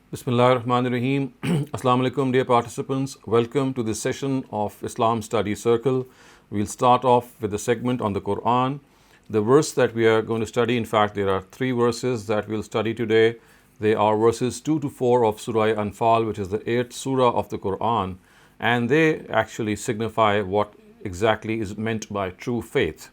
Bismillah ar-Rahman ar-Rahim. Assalamu alaikum, dear participants. Welcome to this session of Islam Study Circle. We'll start off with a segment on the Qur'an. The verse that we are going to study, in fact, there are three verses that we'll study today. They are verses 2 to 4 of Surah Anfal, which is the 8th surah of the Qur'an, and they actually signify what exactly is meant by true faith.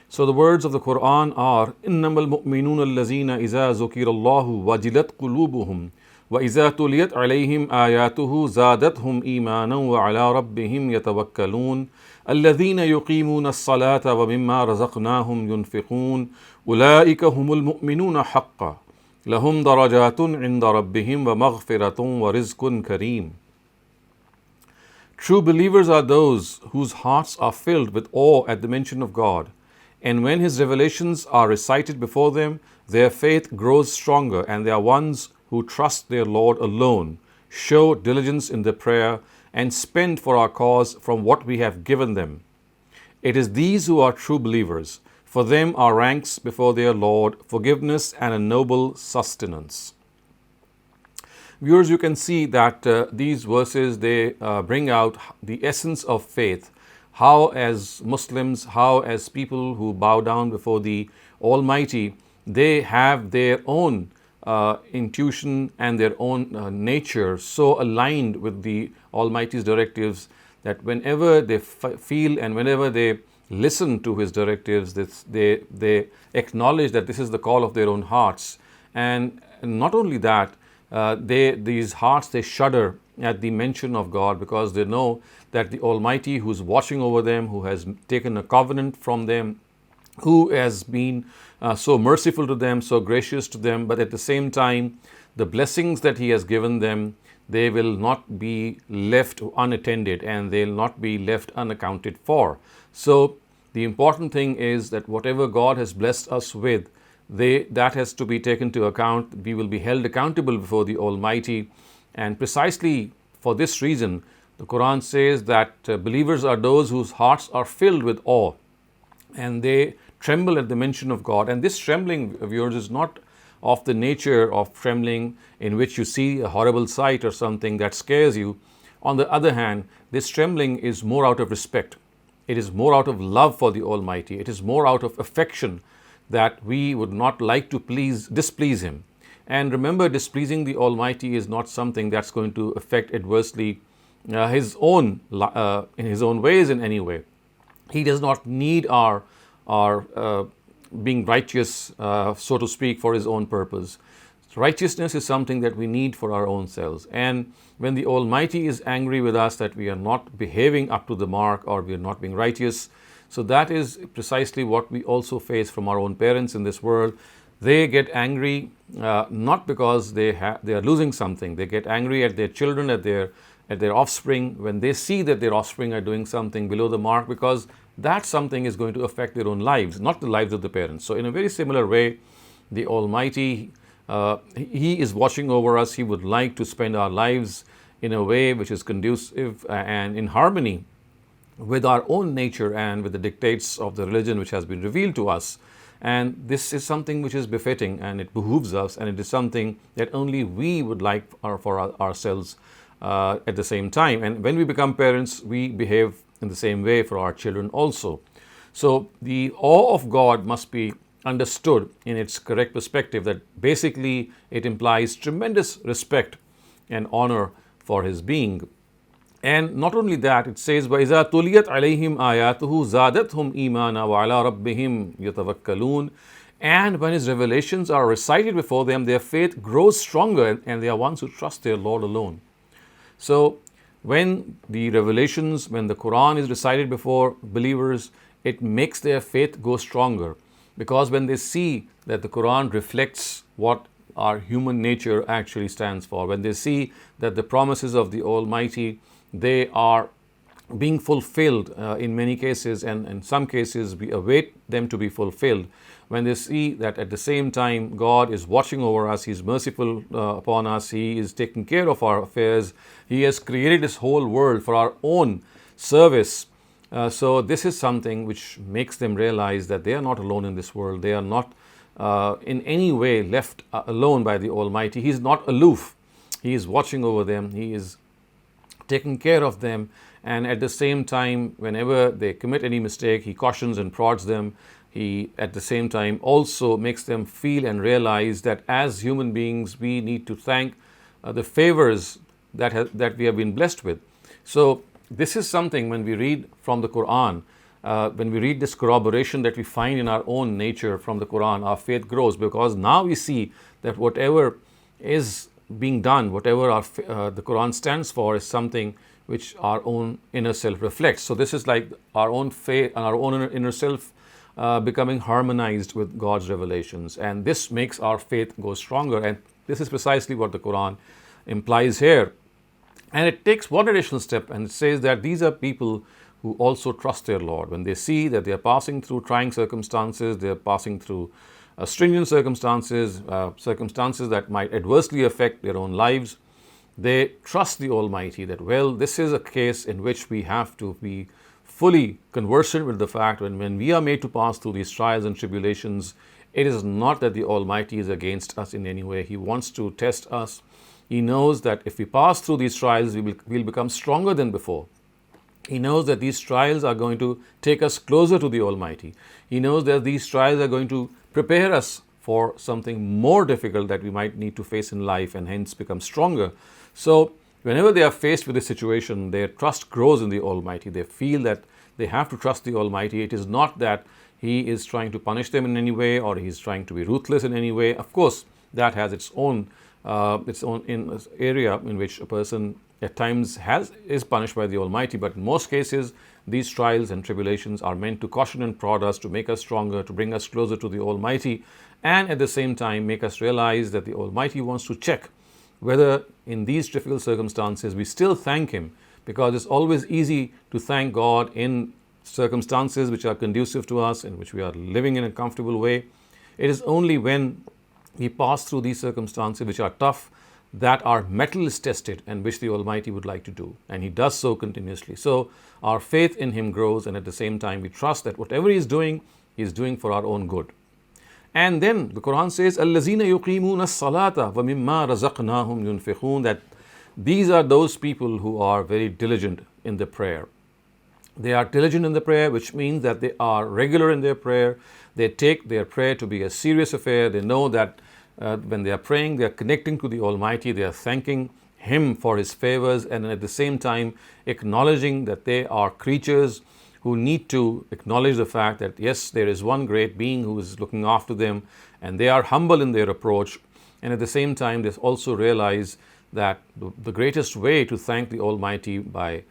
So the words of the Qur'an are إِنَّمَا الْمُؤْمِنُونَ الَّذِينَ إِذَا ذُكِرَ اللَّهُ وَجِلَتْ قُلُوبُهُمْ وَإِذَا تُلِيَتْ عَلَيْهِمْ آيَاتُهُ زَادَتْهُمْ إِيمَانًا وَعَلَى رَبِّهِمْ يَتَوَكَّلُونَ الَّذِينَ يُقِيمُونَ الصَّلَاةَ وَمِمَّا رَزَقْنَاهُمْ يُنْفِقُونَ أُولَٰئِكَ هُمُ الْمُؤْمِنُونَ حَقًّا لَهُمْ دَرَجَاتٌ عِنْدَ رَبِّهِمْ وَمَغْفِرَةٌ وَرِزْقٌ كَرِيمٌ. True believers are those whose hearts are filled with awe at the mention of God, and when His revelations are recited before them, their faith grows stronger, and they are ones who trust their Lord alone, show diligence in their prayer, and spend for our cause from what we have given them. It is these who are true believers. For them are ranks before their Lord, forgiveness and a noble sustenance. Viewers, you can see that these verses, they bring out the essence of faith. How as Muslims, how as people who bow down before the Almighty, they have their own intuition and their own nature so aligned with the Almighty's directives that whenever they feel and whenever they listen to His directives, they acknowledge that this is the call of their own hearts. And not only that, these hearts, they shudder at the mention of God, because they know that the Almighty, who's watching over them, who has taken a covenant from them, who has been so merciful to them, so gracious to them, but at the same time, the blessings that He has given them, they will not be left unattended and they'll not be left unaccounted for. So the important thing is that whatever God has blessed us with, that has to be taken to account. We will be held accountable before the Almighty, and precisely for this reason, the Quran says that believers are those whose hearts are filled with awe and they tremble at the mention of God. And this trembling of yours is not of the nature of trembling in which you see a horrible sight or something that scares you. On the other hand, this trembling is more out of respect. It is more out of love for the Almighty. It is more out of affection that we would not like to displease Him. And remember, displeasing the Almighty is not something that's going to affect adversely in His own ways in any way. He does not need our being righteous, so to speak, for His own purpose. Righteousness is something that we need for our own selves. And when the Almighty is angry with us that we are not behaving up to the mark or we are not being righteous, so that is precisely what we also face from our own parents in this world. They get angry not because they are losing something. They get angry at their children, at their offspring, when they see that their offspring are doing something below the mark, because that something is going to affect their own lives, not the lives of the parents. So in a very similar way, the Almighty, He is watching over us. He would like to spend our lives in a way which is conducive and in harmony with our own nature and with the dictates of the religion which has been revealed to us. And this is something which is befitting and it behooves us, and it is something that only we would like for ourselves at the same time. And when we become parents, we behave in the same way for our children also. So the awe of God must be understood in its correct perspective, that basically it implies tremendous respect and honor for His being. And not only that, it says, وَإِذَا تُلِيَتْ عَلَيْهِمْ آيَاتُهُ زَادَتْهُمْ إِيمَانًا وَعَلَى رَبِّهِمْ يَتَوَكَّلُونَ. And when His revelations are recited before them, their faith grows stronger, and they are ones who trust their Lord alone. So when the revelations, when the Quran is recited before believers, it makes their faith go stronger, because when they see that the Quran reflects what our human nature actually stands for, when they see that the promises of the Almighty, they are being fulfilled in many cases, and in some cases we await them to be fulfilled. When they see that at the same time God is watching over us, He is merciful upon us, He is taking care of our affairs, He has created this whole world for our own service. So this is something which makes them realize that they are not alone in this world. They are not in any way left alone by the Almighty. He is not aloof. He is watching over them. He is taking care of them. And at the same time, whenever they commit any mistake, He cautions and prods them. He, at the same time, also makes them feel and realize that as human beings, we need to thank the favors that we have been blessed with. So this is something, when we read from the Qur'an, when we read this corroboration that we find in our own nature from the Qur'an, our faith grows, because now we see that whatever is being done, whatever the Qur'an stands for, is something which our own inner self reflects. So this is like our own faith and our own inner self becoming harmonized with God's revelations, and this makes our faith go stronger. And this is precisely what the Qur'an implies here. And it takes one additional step, and it says that these are people who also trust their Lord. When they see that they are passing through trying circumstances, they are passing through stringent circumstances, circumstances that might adversely affect their own lives, they trust the Almighty that, well, this is a case in which we have to be fully conversant with the fact when we are made to pass through these trials and tribulations, it is not that the Almighty is against us in any way. He wants to test us. He knows that if we pass through these trials, we'll become stronger than before. He knows that these trials are going to take us closer to the Almighty. He knows that these trials are going to prepare us for something more difficult that we might need to face in life, and hence become stronger. So whenever they are faced with a situation, their trust grows in the Almighty. They feel that they have to trust the Almighty. It is not that He is trying to punish them in any way, or He is trying to be ruthless in any way. Of course, that has its own area in which a person at times is punished by the Almighty. But in most cases, these trials and tribulations are meant to caution and prod us, to make us stronger, to bring us closer to the Almighty, and at the same time make us realize that the Almighty wants to check whether in these difficult circumstances we still thank Him, because it's always easy to thank God in circumstances which are conducive to us, in which we are living in a comfortable way. It is only when we pass through these circumstances which are tough that our mettle is tested, and which the Almighty would like to do, and He does so continuously. So our faith in Him grows, and at the same time we trust that whatever He is doing for our own good. And then the Quran says, الَّذِينَ يُقِيمُونَ الصَّلَاةَ وَمِمَّا رَزَقْنَاهُمْ يُنْفِقُونَ, that these are those people who are very diligent in the prayer. They are diligent in the prayer, which means that they are regular in their prayer. They take their prayer to be a serious affair. They know that when they are praying, they are connecting to the Almighty. They are thanking Him for His favors, and at the same time acknowledging that they are creatures who need to acknowledge the fact that yes, there is one great being who is looking after them, and they are humble in their approach. And at the same time, they also realize that the greatest way to thank the Almighty by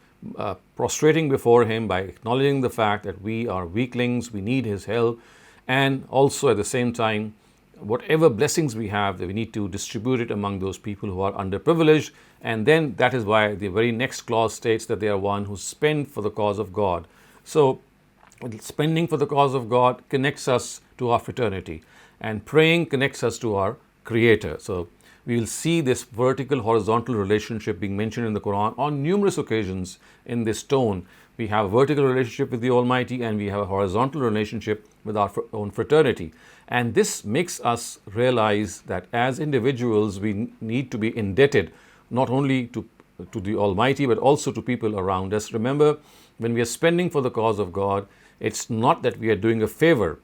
prostrating before Him, by acknowledging the fact that we are weaklings, we need His help, and also at the same time, whatever blessings we have, that we need to distribute it among those people who are underprivileged. And then that is why the very next clause states that they are one who spend for the cause of God. So spending for the cause of God connects us to our fraternity, and praying connects us to our Creator. So we will see this vertical horizontal relationship being mentioned in the Quran on numerous occasions in this tone. We have a vertical relationship with the Almighty, and we have a horizontal relationship with our own fraternity. And this makes us realize that as individuals, we need to be indebted not only to the Almighty, but also to people around us. Remember, when we are spending for the cause of God, it's not that we are doing a favor.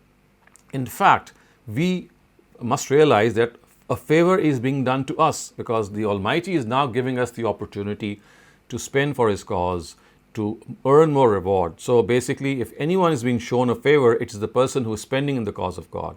In fact, we must realize that a favor is being done to us, because the Almighty is now giving us the opportunity to spend for His cause, to earn more reward. So basically, if anyone is being shown a favor, it is the person who is spending in the cause of God.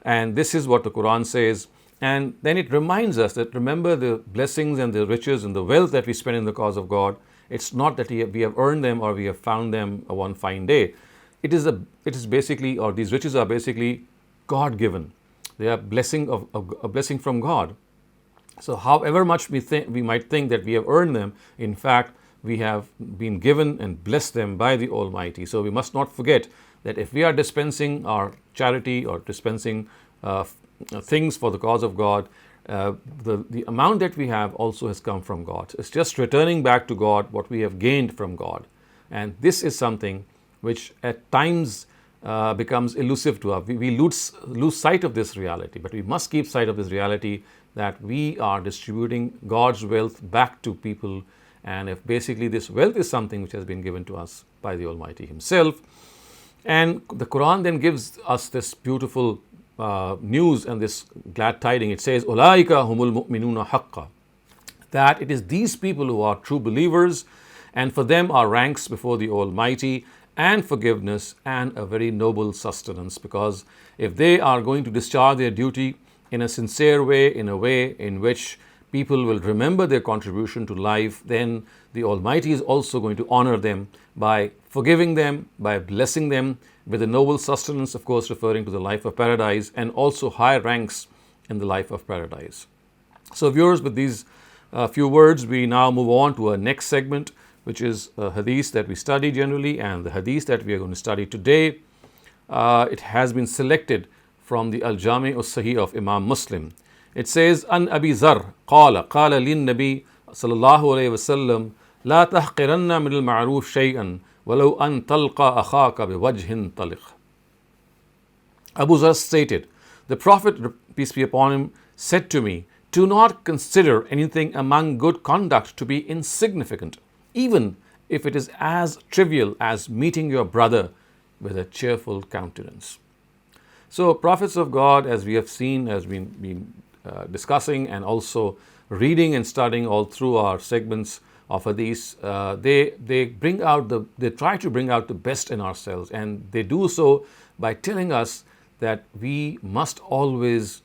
And this is what the Quran says. And then it reminds us that, remember, the blessings and the riches and the wealth that we spend in the cause of God, it's not that we have earned them or we have found them one fine day. It is basically, or these riches are basically God-given. They are a blessing from God. So however much we might think that we have earned them, in fact, we have been given and blessed them by the Almighty. So we must not forget that if we are dispensing our charity or dispensing things for the cause of God, the amount that we have also has come from God. It's just returning back to God what we have gained from God. And this is something which at times becomes elusive to us. We lose sight of this reality, but we must keep sight of this reality that we are distributing God's wealth back to people, and if basically this wealth is something which has been given to us by the Almighty Himself. And the Quran then gives us this beautiful news and this glad tiding. It says, "Ulaika humul mu'minuna haqqa," that it is these people who are true believers, and for them are ranks before the Almighty and forgiveness and a very noble sustenance. Because if they are going to discharge their duty in a sincere way, in a way in which people will remember their contribution to life, then the Almighty is also going to honor them by forgiving them, by blessing them with a noble sustenance, of course referring to the life of paradise, and also high ranks in the life of paradise. So viewers, with these few words, we now move on to our next segment, which is a hadith that we study generally, and the hadith that we are going to study today, it has been selected from the Al-Jami' As-Sahih of Imam Muslim. It says, "An Abi Zar qala lin Nabi sallallahu alayhi wasallam, la tahqiranna min al-ma'ruf shay'an walau an talqa akhaka biwajhin taliq." Abu Zar stated, the Prophet, peace be upon him, said to me, "Do not consider anything among good conduct to be insignificant, even if it is as trivial as meeting your brother with a cheerful countenance." So prophets of God, as we have seen, as we've been discussing and also reading and studying all through our segments of hadith, they try to bring out the best in ourselves, and they do so by telling us that we must always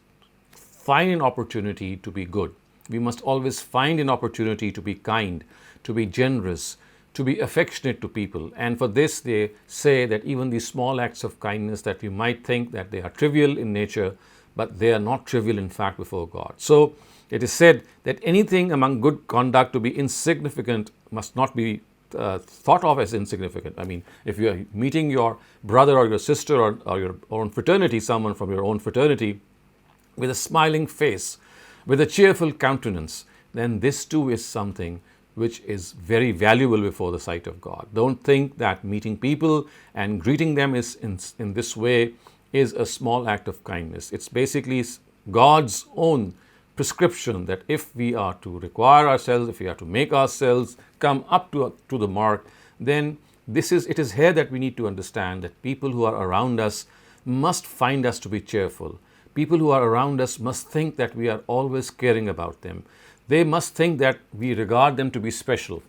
find an opportunity to be good. We must always find an opportunity to be kind, to be generous, to be affectionate to people. And for this, they say that even these small acts of kindness that we might think that they are trivial in nature, but they are not trivial in fact before God. So it is said that anything among good conduct to be insignificant must not be thought of as insignificant. I mean, if you are meeting your brother or your sister or your own fraternity, someone from your own fraternity, with a smiling face, with a cheerful countenance, then this too is something which is very valuable before the sight of God. Don't think that meeting people and greeting them is in this way is a small act of kindness. It's basically God's own prescription that if we are to require ourselves, if we are to make ourselves come up to the mark, then it is here that we need to understand that people who are around us must find us to be cheerful. People who are around us must think that we are always caring about them. They must think that we regard them to be special.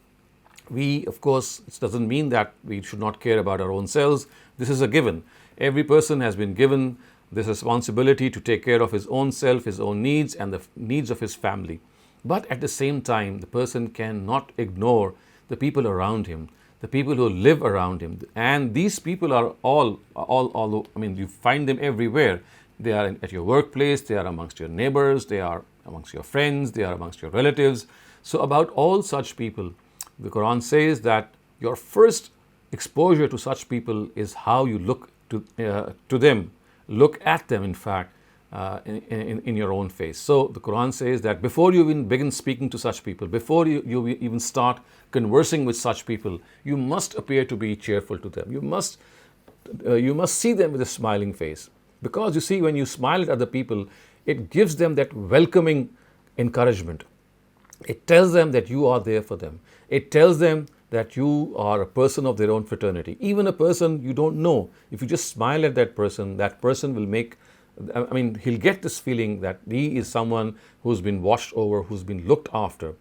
We, of course, it doesn't mean that we should not care about our own selves. This is a given. Every person has been given this responsibility to take care of his own self, his own needs, and the needs of his family. But at the same time, the person cannot ignore the people around him, the people who live around him. And these people are all I mean, you find them everywhere. They are at your workplace, they are amongst your neighbors, they are amongst your friends, they are amongst your relatives. So about all such people, the Quran says that your first exposure to such people is how you look to them, look at them, in fact, in your own face. So the Quran says that before you even begin speaking to such people, before you even start conversing with such people, you must appear to be cheerful to them. You must see them with a smiling face. Because you see, when you smile at other people, it gives them that welcoming encouragement. It tells them that you are there for them. It tells them that you are a person of their own fraternity. Even a person you don't know, if you just smile at that person will he'll get this feeling that he is someone who's been watched over, who's been looked after.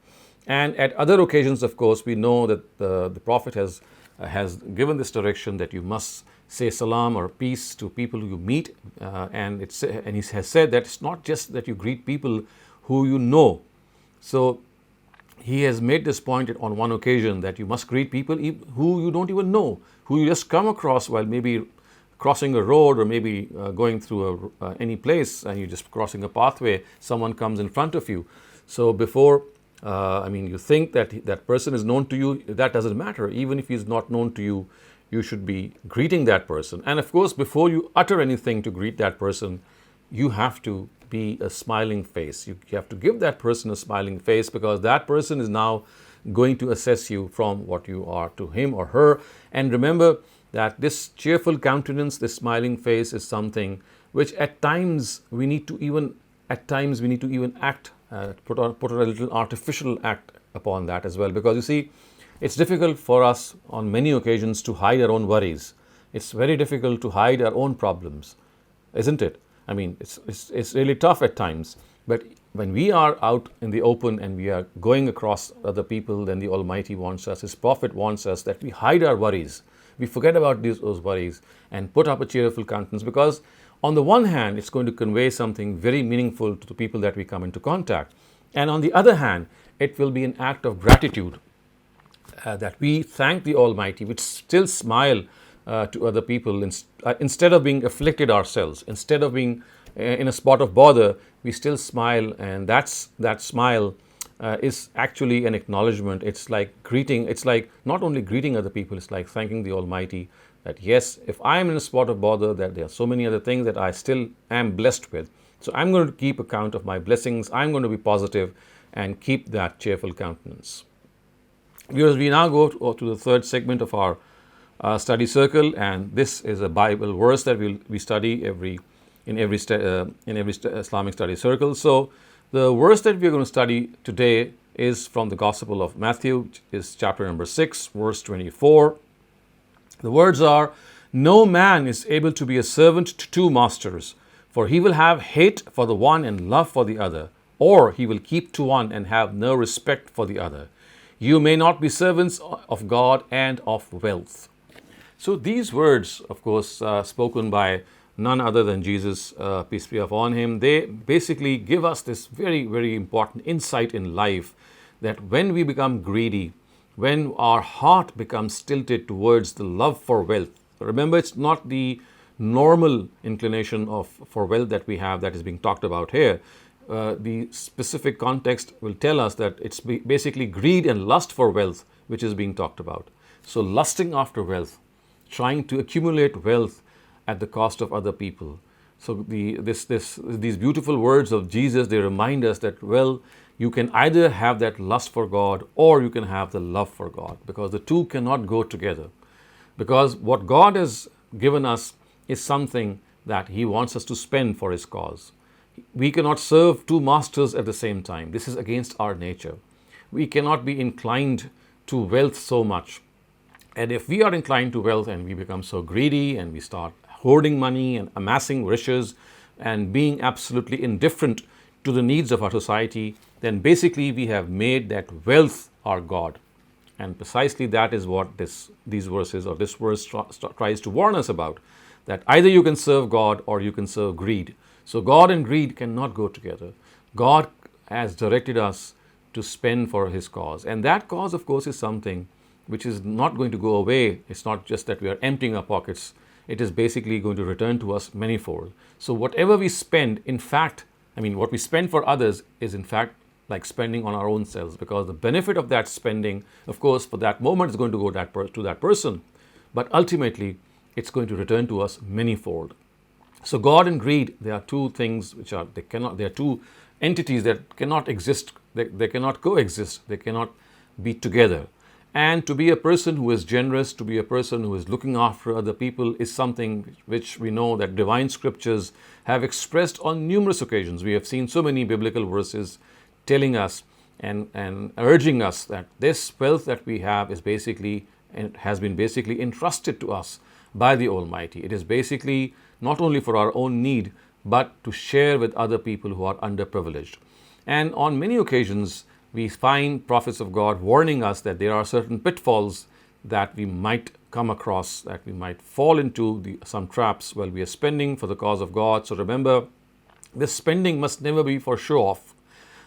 And at other occasions, of course, we know that the Prophet has given this direction that you must say salam or peace to people you meet, and he has said that it's not just that you greet people who you know. So he has made this point on one occasion that you must greet people who you don't even know, who you just come across while maybe crossing a road or maybe going through any place, and you're just crossing a pathway, someone comes in front of you. So before you think that person is known to you, that doesn't matter. Even if he's not known to you, you should be greeting that person. And of course, before you utter anything to greet that person, you have to be a smiling face. You have to give that person a smiling face, because that person is now going to assess you from what you are to him or her. And remember that this cheerful countenance, this smiling face is something which at times we need to even act, put on a little artificial act upon that as well. Because you see, it's difficult for us on many occasions to hide our own worries. It's very difficult to hide our own problems, isn't it? I mean, it's really tough at times. But when we are out in the open and we are going across other people, then the Almighty wants us, His Prophet wants us, that we hide our worries. We forget about those worries and put up a cheerful countenance, because on the one hand, it's going to convey something very meaningful to the people that we come into contact. And on the other hand, it will be an act of gratitude, that we thank the Almighty, we still smile to other people instead of being afflicted ourselves, instead of being in a spot of bother, we still smile, and that smile is actually an acknowledgement. It's like greeting. It's like not only greeting other people, it's like thanking the Almighty that yes, if I am in a spot of bother, that there are so many other things that I still am blessed with. So I'm going to keep account of my blessings. I'm going to be positive and keep that cheerful countenance. Viewers, we now go to the third segment of our study circle, and this is a Bible verse that we study in every Islamic study circle. So the verse that we are going to study today is from the Gospel of Matthew, which is chapter number 6, verse 24. The words are, "No man is able to be a servant to two masters, for he will have hate for the one and love for the other, or he will keep to one and have no respect for the other. You may not be servants of God and of wealth." So these words, of course, spoken by none other than Jesus, peace be upon him, they basically give us this very, very important insight in life, that when we become greedy, when our heart becomes tilted towards the love for wealth, remember, it's not the normal inclination for wealth that we have that is being talked about here. The specific context will tell us that it's basically greed and lust for wealth which is being talked about. So lusting after wealth, trying to accumulate wealth at the cost of other people. So these beautiful words of Jesus, they remind us that, well, you can either have that lust for God or you can have the love for God, because the two cannot go together. Because what God has given us is something that He wants us to spend for His cause. We cannot serve two masters at the same time. This is against our nature. We cannot be inclined to wealth so much. And if we are inclined to wealth and we become so greedy and we start hoarding money and amassing riches and being absolutely indifferent to the needs of our society, then basically we have made that wealth our God. And precisely that is what these verses or this verse tries to warn us about, that either you can serve God or you can serve greed. So God and greed cannot go together. God has directed us to spend for His cause. And that cause, of course, is something which is not going to go away. It's not just that we are emptying our pockets. It is basically going to return to us manifold. So whatever we spend, in fact, what we spend for others is in fact like spending on our own selves, because the benefit of that spending, of course, for that moment is going to go to that person, but ultimately it's going to return to us manifold. So God and greed, they are two things which they are two entities that cannot exist, they cannot coexist, they cannot be together. And to be a person who is generous, to be a person who is looking after other people is something which we know that divine scriptures have expressed on numerous occasions. We have seen so many biblical verses telling us and urging us that this wealth that we have is basically and has been basically entrusted to us by the Almighty. It is basically not only for our own need, but to share with other people who are underprivileged. And on many occasions, we find prophets of God warning us that there are certain pitfalls that we might come across, that we might fall into some traps while we are spending for the cause of God. So remember, this spending must never be for show off.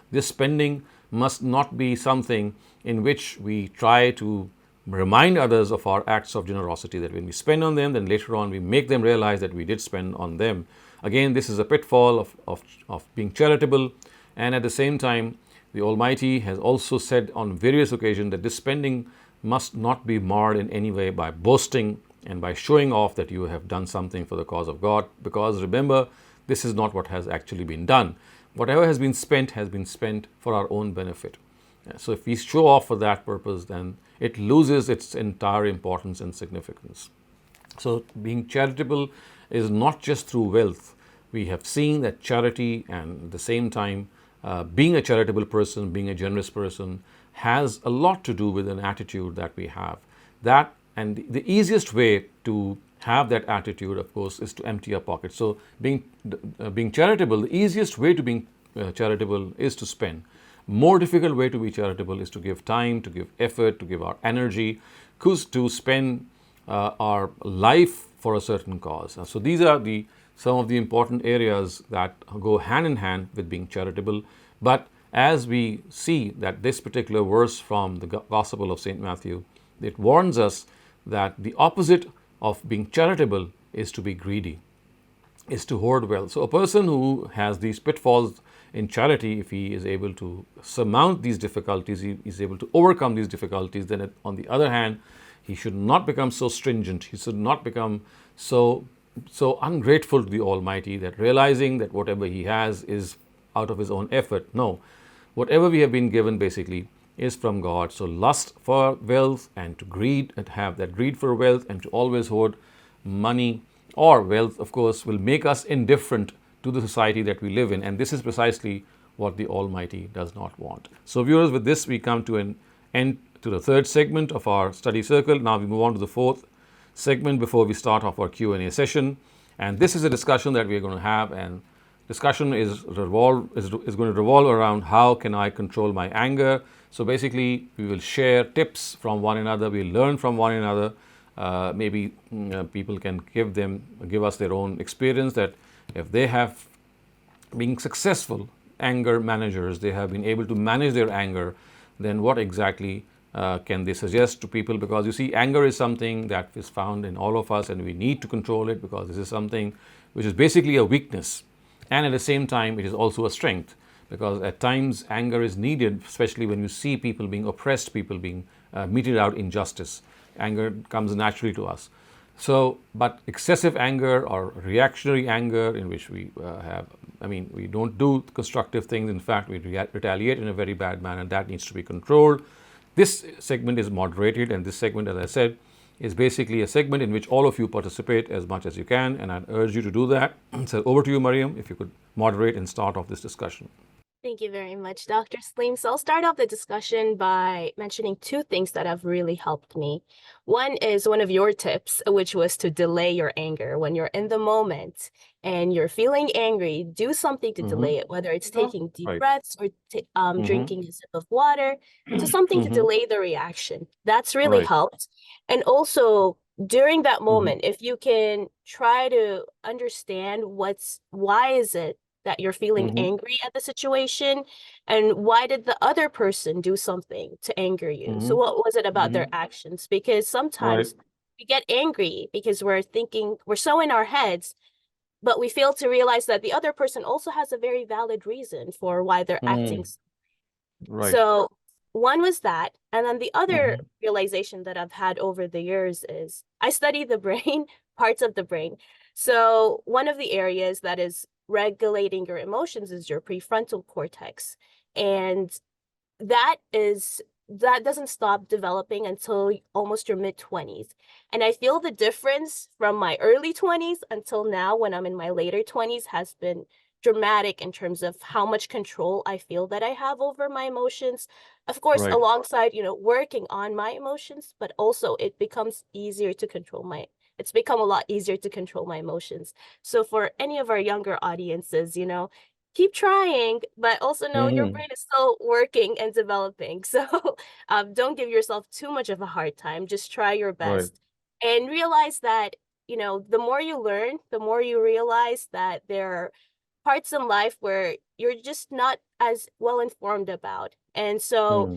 This spending must not be something in which we try to remind others of our acts of generosity, that when we spend on them, then later on we make them realize that we did spend on them. Again, this is a pitfall of being charitable, and at the same time, the Almighty has also said on various occasions that this spending must not be marred in any way by boasting and by showing off that you have done something for the cause of God, because remember, this is not what has actually been done. Whatever has been spent for our own benefit. So if we show off for that purpose, then it loses its entire importance and significance. So, being charitable is not just through wealth. We have seen that charity, and at the same time, being a charitable person, being a generous person, has a lot to do with an attitude that we have. That and the easiest way to have that attitude, of course, is to empty our pockets. So, being charitable, the easiest way to being charitable is to spend. More difficult way to be charitable is to give time, to give effort, to give our energy, to spend our life for a certain cause. So these are some of the important areas that go hand in hand with being charitable. But as we see that this particular verse from the Gospel of St. Matthew, it warns us that the opposite of being charitable is to be greedy, is to hoard wealth. So a person who has these pitfalls in charity, if he is able to surmount these difficulties, he is able to overcome these difficulties, then on the other hand, he should not become so stringent. He should not become so ungrateful to the Almighty, that realizing that whatever he has is out of his own effort. No, whatever we have been given basically is from God. So lust for wealth and to greed, and have that greed for wealth, and to always hoard money or wealth, of course, will make us indifferent to the society that we live in. And this is precisely what the Almighty does not want. So viewers, with this we come to an end to the third segment of our study circle. Now we move on to the fourth segment before we start off our Q&A session. And this is a discussion that we are going to have, and discussion is going to revolve around how can I control my anger. So basically, we will share tips from one another, we'll learn from one another. Maybe people can give us their own experience, that if they have been successful anger managers, they have been able to manage their anger, then what exactly can they suggest to people? Because you see, anger is something that is found in all of us, and we need to control it, because this is something which is basically a weakness, and at the same time it is also a strength, because at times anger is needed, especially when you see people being oppressed, people being meted out injustice. Anger comes naturally to us. So, but excessive anger or reactionary anger, in which we we don't do constructive things. In fact, we retaliate in a very bad manner. That needs to be controlled. This segment is moderated, and this segment, as I said, is basically a segment in which all of you participate as much as you can, and I'd urge you to do that. So over to you, Mariam, if you could moderate and start off this discussion. Thank you very much, Dr. Saleem. So I'll start off the discussion by mentioning two things that have really helped me. One is one of your tips, which was to delay your anger. When you're in the moment and you're feeling angry, do something to delay it, whether it's taking deep Right. breaths or drinking a sip of water. So something to delay the reaction. That's really Right. helped. And also, during that moment, if you can try to understand why is it that you're feeling angry at the situation, and why did the other person do something to anger you? So what was it about their actions? Because Right. sometimes we get angry because we're so in our heads, but we fail to realize that the other person also has a very valid reason for why they're acting. Right. So one was that. And then the other realization that I've had over the years is I study the brain, parts of the brain. So one of the areas that is regulating your emotions is your prefrontal cortex. And that doesn't stop developing until almost your mid-20s. And I feel the difference from my early 20s until now, when I'm in my later 20s, has been dramatic in terms of how much control I feel that I have over my emotions. Of course, Right. alongside, working on my emotions, but also it's become a lot easier to control my emotions. So for any of our younger audiences, keep trying, but also know your brain is still working and developing. So don't give yourself too much of a hard time. Just try your Right. best and realize that, the more you learn, the more you realize that there are parts in life where you're just not as well informed about. And so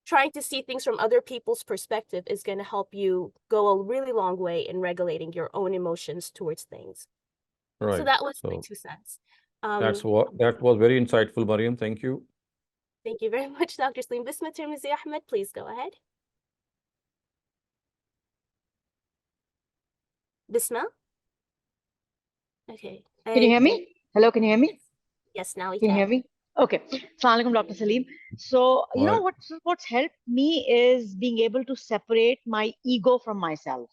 trying to see things from other people's perspective is going to help you go a really long way in regulating your own emotions towards things. So Right. that was my So 2 cents. that was very insightful, Mariam. Thank you. Thank you very much, Dr. Saleem. Bismillah, Tirmizi Ahmed, please go ahead. Bismillah? Okay. Can you hear me? Hello, can you hear me? Yes, now we Can you hear can. me? Okay. Assalamu alaikum, Dr. Saleem. So, Right. what's helped me is being able to separate my ego from myself.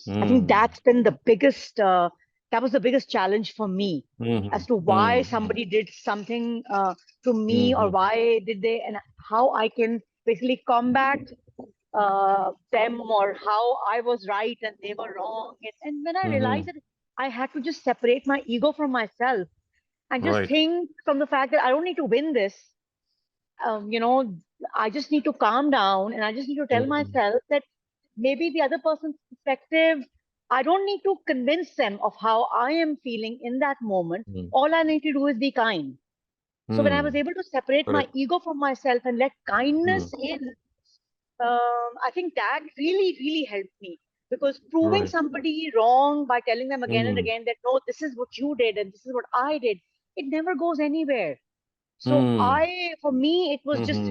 I think that's been the biggest, that was the biggest challenge for me as to why somebody did something to me, or why did they, and how I can basically combat them, or how I was right and they were wrong. And when I realized that I had to just separate my ego from myself and just Right. think from the fact that I don't need to win this, you know, I just need to calm down, and I just need to tell myself that maybe the other person's perspective, I don't need to convince them of how I am feeling in that moment. All I need to do is be kind. So when I was able to separate my Correct. ego from myself and let kindness in, I think that really, really helped me, because proving Right. somebody wrong by telling them again and again that, no, this is what you did and this is what I did, it never goes anywhere. So for me, it was just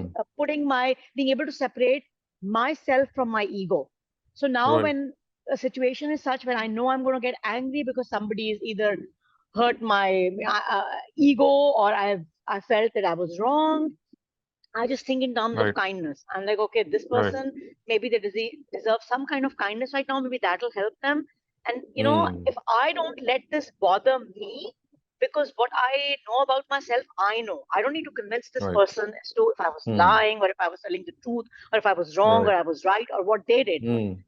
being able to separate myself from my ego. So now Right. when a situation is such when I know I'm going to get angry because somebody is either hurt my ego, or I felt that I was wrong, I just think in terms of Right. kindness. I'm like, okay, this Right. person, maybe they deserve some kind of kindness right now. Maybe that'll help them. And, if I don't let this bother me, because what I know about myself, I know. I don't need to convince this Right. person as to if I was lying, or if I was telling the truth, or if I was wrong, Right. or I was right, or what they did.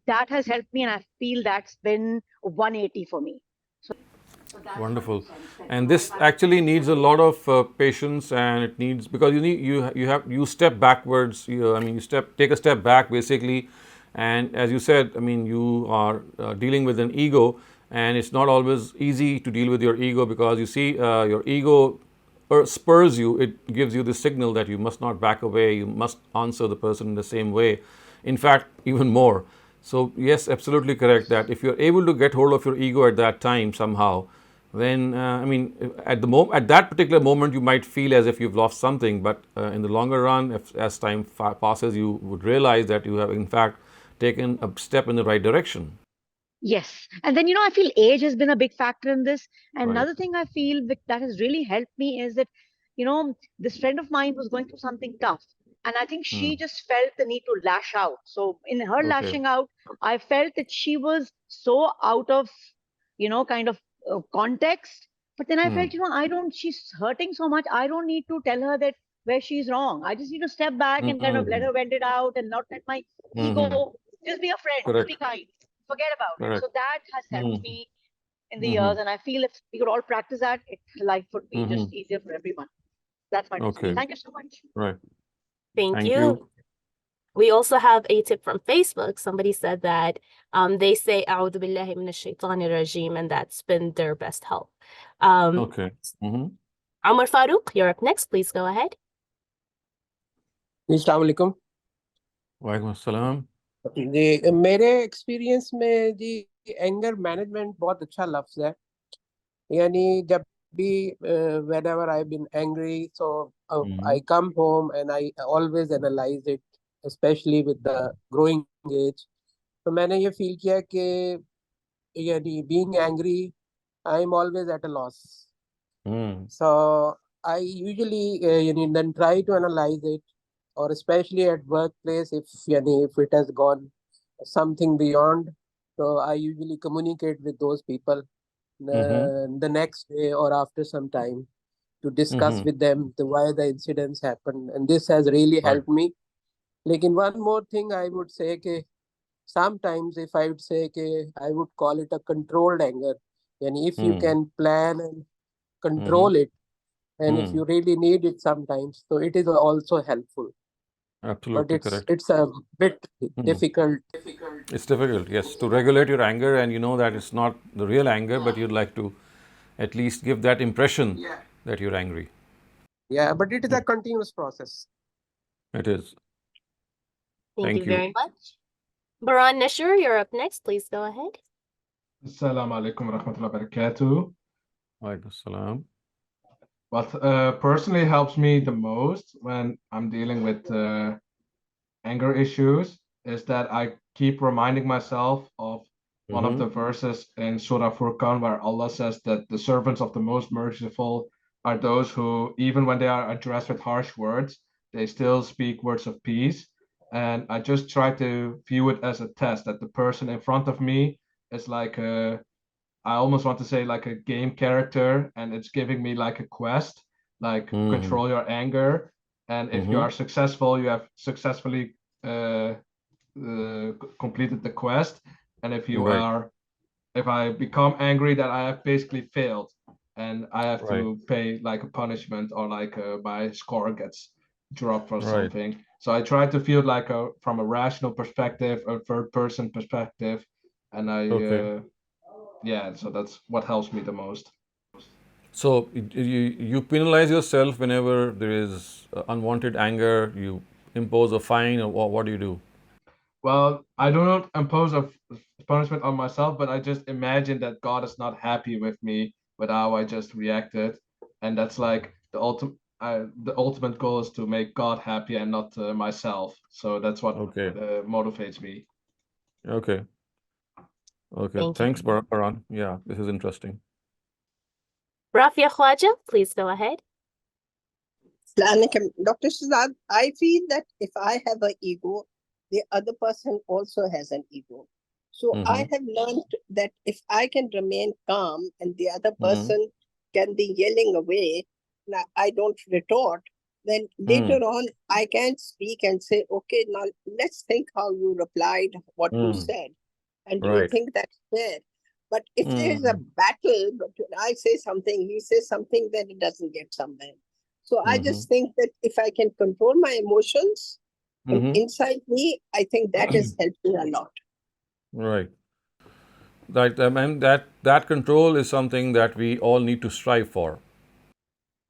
That has helped me, and I feel that's been 180 for me. So that's what you Wonderful. said. That, And if this I actually needs a lot of patience, and it needs, because you step backwards. You take a step back basically, and as you said, you are dealing with an ego, and it's not always easy to deal with your ego, because you see your ego spurs you. It gives you the signal that you must not back away. You must answer the person in the same way. In fact, even more. So yes, absolutely correct that if you're able to get hold of your ego at that time somehow, then at that particular moment you might feel as if you've lost something, but in the longer run, as time passes, you would realize that you have in fact taken a step in the right direction. Yes. And then, I feel age has been a big factor in this. And Right. another thing I feel that has really helped me is that, this friend of mine was going through something tough. And I think she just felt the need to lash out. So in her Okay. lashing out, I felt that she was so out of, kind of context. But then I felt, she's hurting so much. I don't need to tell her that where she's wrong. I just need to step back and kind of let her vent it out, and not let my ego, just be a friend, just be Correct. kind, forget about it. Correct. So that has helped me in the years, and I feel if we could all practice that, life would be just easier for everyone. That's my 2 cents. Okay. Thank you so much. Right. Thank Thank you. you. We also have a tip from Facebook. Somebody said that they say "A'udhu billahi minash shaitanir rajim," and that's been their best help. Okay. Amar Farooq, you're up next. Please go ahead. अस्सलाम वालेकुम Walaikum assalam. जी मेरे experience में जी anger management बहुत अच्छा लफ्ज है यानी जब भी whenever I've been angry so I come home and I always analyze it especially with the growing age तो मैंने ये फील किया कि यानी being angry I'm always at a loss so I usually then try to analyze it or especially at workplace if it has gone something beyond so I usually communicate with those people the next day or after some time to discuss with them why the incidents happened and this has really Right. helped me like one more thing I would say ke sometimes if I would say ke I would call it a controlled anger and if you can plan and control it and if you really need it sometimes so it is also helpful but Absolutely correct. it's a bit difficult. It's difficult, yes, to regulate your anger, and you know that it's not the real anger, but you'd like to at least give that impression that you're angry. Yeah, but it is a continuous process. It is. Thank you Thank you. very much. Baran Nashur, you're up next. Please go ahead. Assalamu alaikum wa rahmatullahi wa barakatuh. Walaikum assalam. What personally helps me the most when I'm dealing with anger issues is that I keep reminding myself of one of the verses in Surah Furqan where Allah says that the servants of the Most Merciful are those who, even when they are addressed with harsh words, they still speak words of peace. And I just try to view it as a test that the person in front of me is like a, I almost want to say like a game character, and it's giving me like a quest, like control your anger. And if you are successful, you have successfully completed the quest. And if you Right. are, if I become angry, that I have basically failed, and I have Right. to pay like a punishment, or like my score gets dropped or Right. something. So I try to feel like a, from a rational perspective, a third person perspective, and Okay. yeah, so that's what helps me the most. So you penalize yourself whenever there is unwanted anger. You impose a fine, or what do you do? Well, I do not impose a punishment on myself, but I just imagine that God is not happy with me with how I just reacted, and that's like the ultimate goal is to make God happy and not myself. So that's what Okay. motivates me. Okay. Okay. Thank you. Thanks, Baran. Yeah, this is interesting. Rafia Khwaja, please go ahead. Dr. Shehzad, I feel that if I have an ego, the other person also has an ego. So I have learned that if I can remain calm and the other person can be yelling away, now I don't retort, then later on I can speak and say, okay, now let's think how you replied, what you said. And do you Right. think that's fair? But if there's a battle, but I say something, he says something, then it doesn't get somewhere. So I just think that if I can control my emotions and inside me, I think that has helped me a lot. Right. And that control is something that we all need to strive for.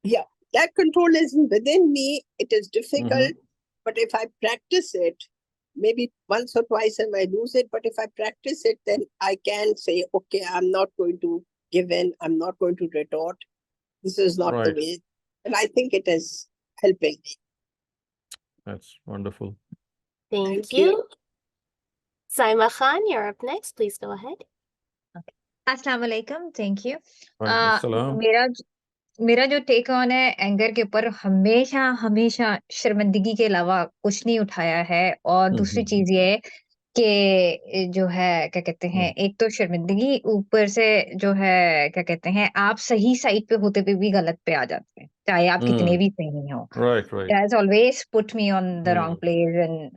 Yeah, that control isn't within me. It is difficult, but if I practice it, maybe once or twice I might lose it, but if I practice it, then I can say, okay, I'm not going to give in. I'm not going to retort. This is not the Right. way. And I think it is helping me. That's wonderful. Thank you. Saima Khan, you're up next. Please go ahead. अस्सलाम वालेकुम, thank you. Waalaikumsalam. मेरा जो take on है anger के ऊपर, हमेशा हमेशा शर्मिंदगी के अलावा कुछ नहीं उठाया है। और दूसरी चीज ये है कि जो है क्या कहते हैं, एक तो शर्मिंदगी, ऊपर से जो है क्या कहते हैं, आप सही साइड पे होते हुए भी गलत पे आ जाते हैं, चाहे आप कितने भी सही हो। Right. Right. It has always put me on the wrong place, and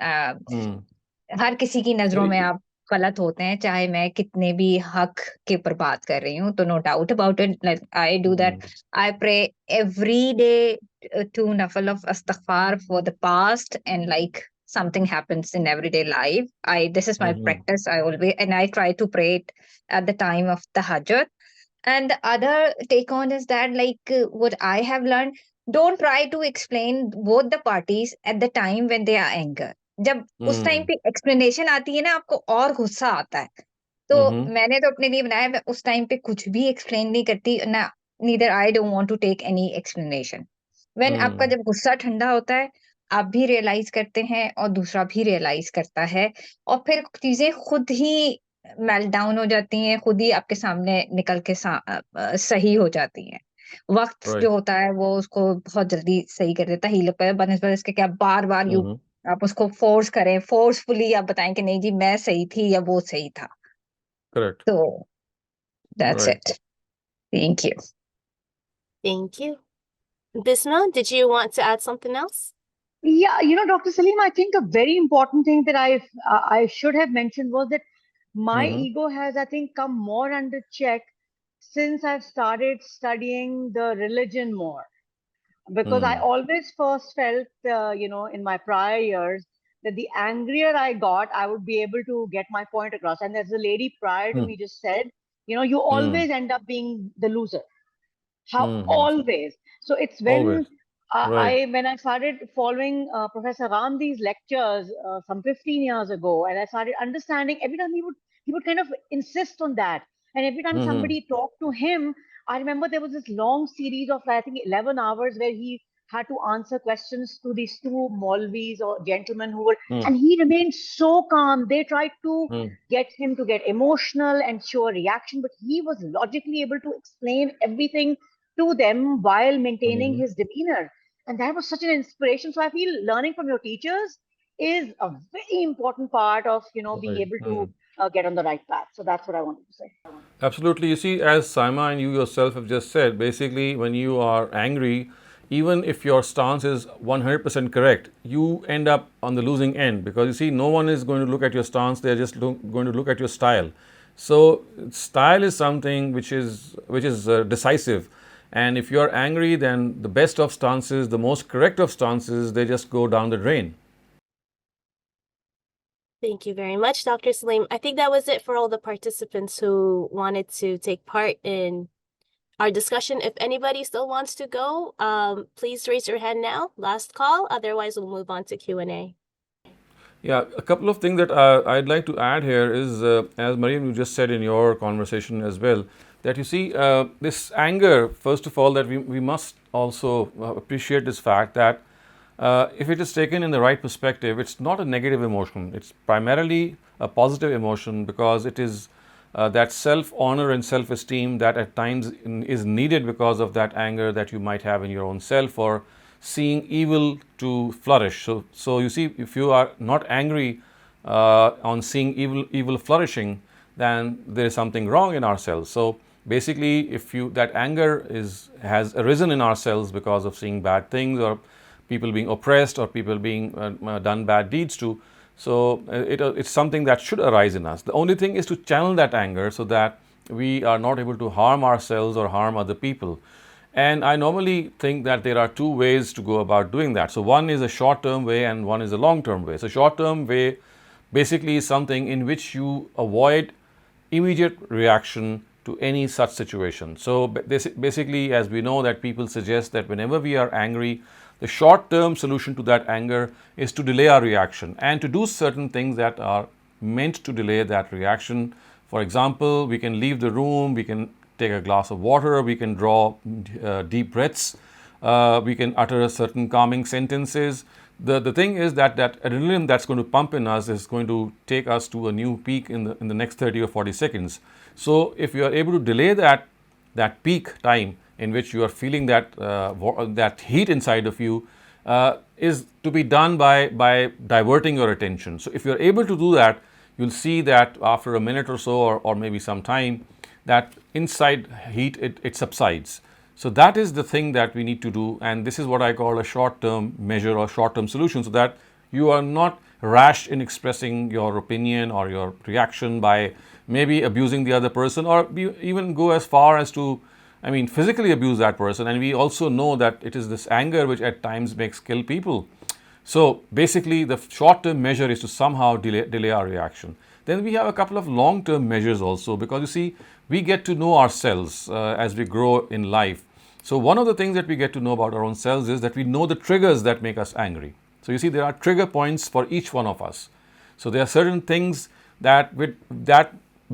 हर किसी की नजरों में आप गलत होते हैं, चाहे मैं कितने भी हक के ऊपर बात कर रही हूँ। तो no doubt about it, I do that. I pray every day 2 नफल ऑफ अस्तगफार for the past, and like something happens in everyday life. This is my practice. I always, and I try to pray it at the time of the Hajjat. And the other take on is that, like, what I have learned, don't try to explain both the parties at the time when they are angry. जब उस time पे explanation आती है ना, आपको और गुस्सा आता है। तो मैंने तो अपने लिए बनाया, मैं उस टाइम पे कुछ भी एक्सप्लेन नहीं करती ना, neither I don't want to take any explanation. When आपका जब गुस्सा ठंडा होता है, आप भी रियलाइज करते हैं और दूसरा भी रियलाइज करता है, और फिर चीजें खुद ही मेल्ट डाउन हो जाती हैं, खुद ही आपके सामने निकल के सही हो जाती हैं। वक्त जो होता है वो उसको बहुत जल्दी सही कर देता है, हील पर बनस्पत इसके क्या बार बार आप उसको फोर्स करें, फोर्सफुली आप बताएं कि नहीं जी मैं सही थी या वो सही था। Correct. तो that's it. Thank you. Thank you. Bisma, did you want to add something else? Yeah, Dr. Saleem, I think a very important thing that I should have mentioned was that my ego has, I think, come more under check since I've started studying the religion more. Because I always first felt, in my prior years, that the angrier I got, I would be able to get my point across. And as the lady prior to me just said, you always end up being the loser. How always. So it's when Always. Right. when I started following Professor Ramdi's lectures some 15 years ago, and I started understanding, every time he would kind of insist on that. And every time somebody talked to him, I remember there was this long series of, I think, 11 hours where he had to answer questions to these two Maulvis or gentlemen who were, and he remained so calm. They tried to get him to get emotional and show a reaction, but he was logically able to explain everything to them while maintaining his demeanor. And that was such an inspiration. So I feel learning from your teachers is a very important part of, being able to get on the right path. So that's what I wanted to say. Absolutely. You see, as Saima and you yourself have just said, basically, when you are angry, even if your stance is 100% correct, you end up on the losing end, because you see, no one is going to look at your stance, they're just going to look at your style. So style is something which is decisive. And if you're angry, then the best of stances, the most correct of stances, they just go down the drain. Thank you very much, Dr. Saleem. I think that was it for all the participants who wanted to take part in our discussion. If anybody still wants to go, please raise your hand now. Last call. Otherwise, we'll move on to Q&A. Yeah, a couple of things that I'd like to add here is, as Mariam, you just said in your conversation as well, that you see this anger, first of all, that we must also appreciate this fact that if it is taken in the right perspective, it's not a negative emotion. It's primarily a positive emotion, because it is that self-honor and self-esteem that at times is needed because of that anger that you might have in your own self, or seeing evil to flourish. So you see, if you are not angry on seeing evil flourishing, then there is something wrong in ourselves. So basically, if that anger has arisen in ourselves because of seeing bad things, or people being oppressed, or people being done bad deeds to, so it's something that should arise in us. The only thing is to channel that anger so that we are not able to harm ourselves or harm other people. And I normally think that there are two ways to go about doing that. So one is a short-term way and one is a long-term way. So short-term way basically is something in which you avoid immediate reaction to any such situation. So basically, as we know, that people suggest that whenever we are angry, the short-term solution to that anger is to delay our reaction and to do certain things that are meant to delay that reaction. For example, we can leave the room, we can take a glass of water, we can draw deep breaths, we can utter certain calming sentences. The thing is that adrenaline that's going to pump in us is going to take us to a new peak in the next 30 or 40 seconds. So if you are able to delay that peak time in which you are feeling that heat inside of you, is to be done by diverting your attention. So if you are able to do that, you'll see that after a minute or so, or maybe some time, that inside heat, it subsides. So that is the thing that we need to do, and this is what I call a short-term measure or short-term solution, so that you are not rash in expressing your opinion or your reaction by maybe abusing the other person, or even go as far as to, physically abuse that person. And we also know that it is this anger which at times makes kill people. So basically, the short-term measure is to somehow delay our reaction. Then we have a couple of long-term measures also, because you see, we get to know ourselves as we grow in life. So one of the things that we get to know about our own selves is that we know the triggers that make us angry. So you see, there are trigger points for each one of us. So there are certain things that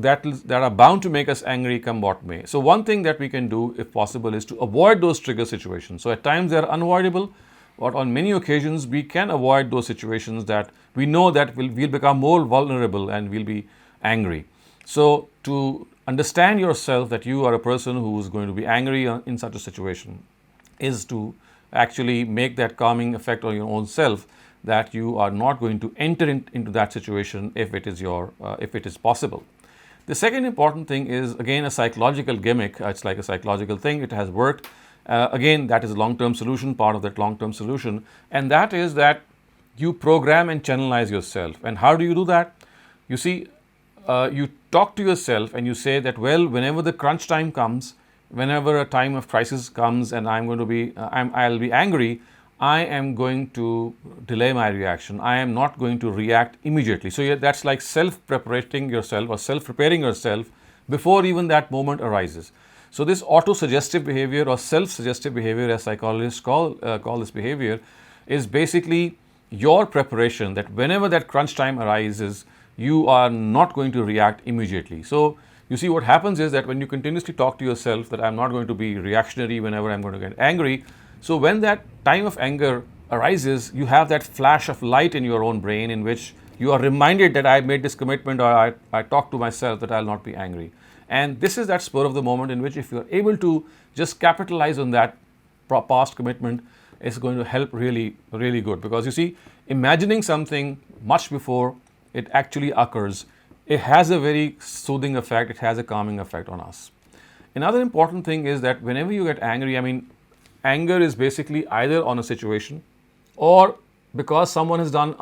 are bound to make us angry come what may. So one thing that we can do, if possible, is to avoid those trigger situations. So at times they are unavoidable, but on many occasions we can avoid those situations that we know that we'll become more vulnerable and we'll be angry. So to understand yourself that you are a person who is going to be angry in such a situation is to actually make that calming effect on your own self, that you are not going to enter into that situation if it is possible. The second important thing is, again, a psychological gimmick. It's like a psychological thing. It has worked. Again, that is a long-term solution, part of that long-term solution. And that is that you program and channelize yourself. And how do you do that? You see, you talk to yourself and you say that, well, whenever the crunch time comes, whenever a time of crisis comes and I'll be angry, I am going to delay my reaction. I am not going to react immediately. So that's like self-preparing yourself or self-preparing yourself before even that moment arises. So this auto-suggestive behavior or self-suggestive behavior, as psychologists call this behavior, is basically your preparation that whenever that crunch time arises, you are not going to react immediately. So you see, what happens is that when you continuously talk to yourself that I'm not going to be reactionary whenever I'm going to get angry, so when that time of anger arises, you have that flash of light in your own brain in which you are reminded that I made this commitment, or I talked to myself that I'll not be angry. And this is that spur of the moment in which, if you're able to just capitalize on that past commitment, it's going to help really, really good. Because you see, imagining something much before it actually occurs it has a very soothing effect, it has a calming effect on us. Another important thing is that whenever you get angry, I mean, anger is basically either on a situation or because someone has done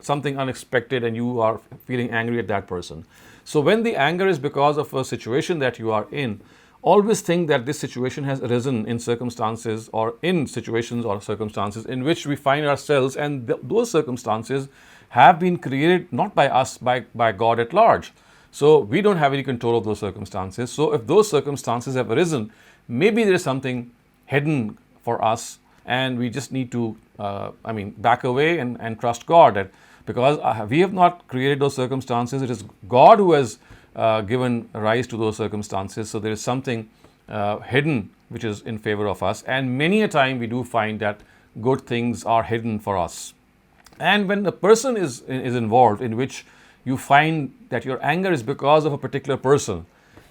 something unexpected, and you are feeling angry at that person. So when the anger is because of a situation that you are in, always think that this situation has arisen in circumstances or in situations or circumstances in which we find ourselves, and those circumstances have been created not by us, by God at large. So we don't have any control of those circumstances. So if those circumstances have arisen, maybe there is something hidden for us, and we just need to back away and trust God, that because we have not created those circumstances, it is God who has given rise to those circumstances. So there is something hidden which is in favor of us, and many a time we do find that good things are hidden for us. And when a person is involved in which you find that your anger is because of a particular person,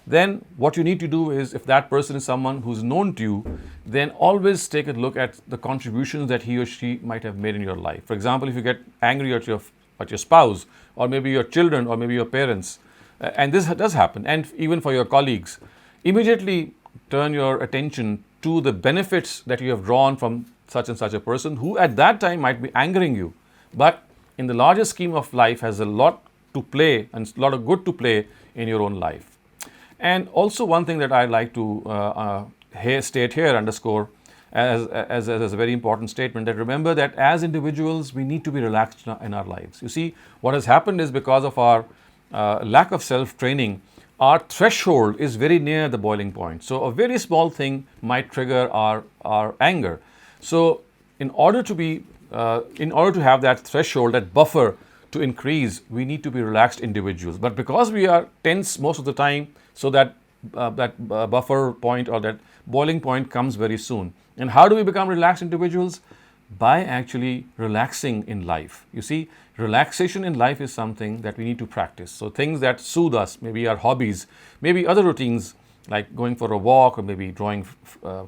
then what you need to do is, if that person is someone who's known to you, then always take a look at the contributions that he or she might have made in your life. For example, if you get angry at your spouse, or maybe your children, or maybe your parents, and this does happen, and even for your colleagues, immediately turn your attention to the benefits that you have drawn from such and such a person, who at that time might be angering you, but in the larger scheme of life has a lot to play and a lot of good to play in your own life. And also one thing that I'd like to state here, underscore as a very important statement, that remember that as individuals we need to be relaxed in our lives. You see, what has happened is, because of our lack of self-training, our threshold is very near the boiling point. So a very small thing might trigger our anger. So in order to have that threshold, that buffer to increase, we need to be relaxed individuals. But because we are tense most of the time, so that buffer point or that boiling point comes very soon. And how do we become relaxed individuals? By actually relaxing in life. You see, relaxation in life is something that we need to practice. So things that soothe us, maybe our hobbies, maybe other routines like going for a walk, or maybe drawing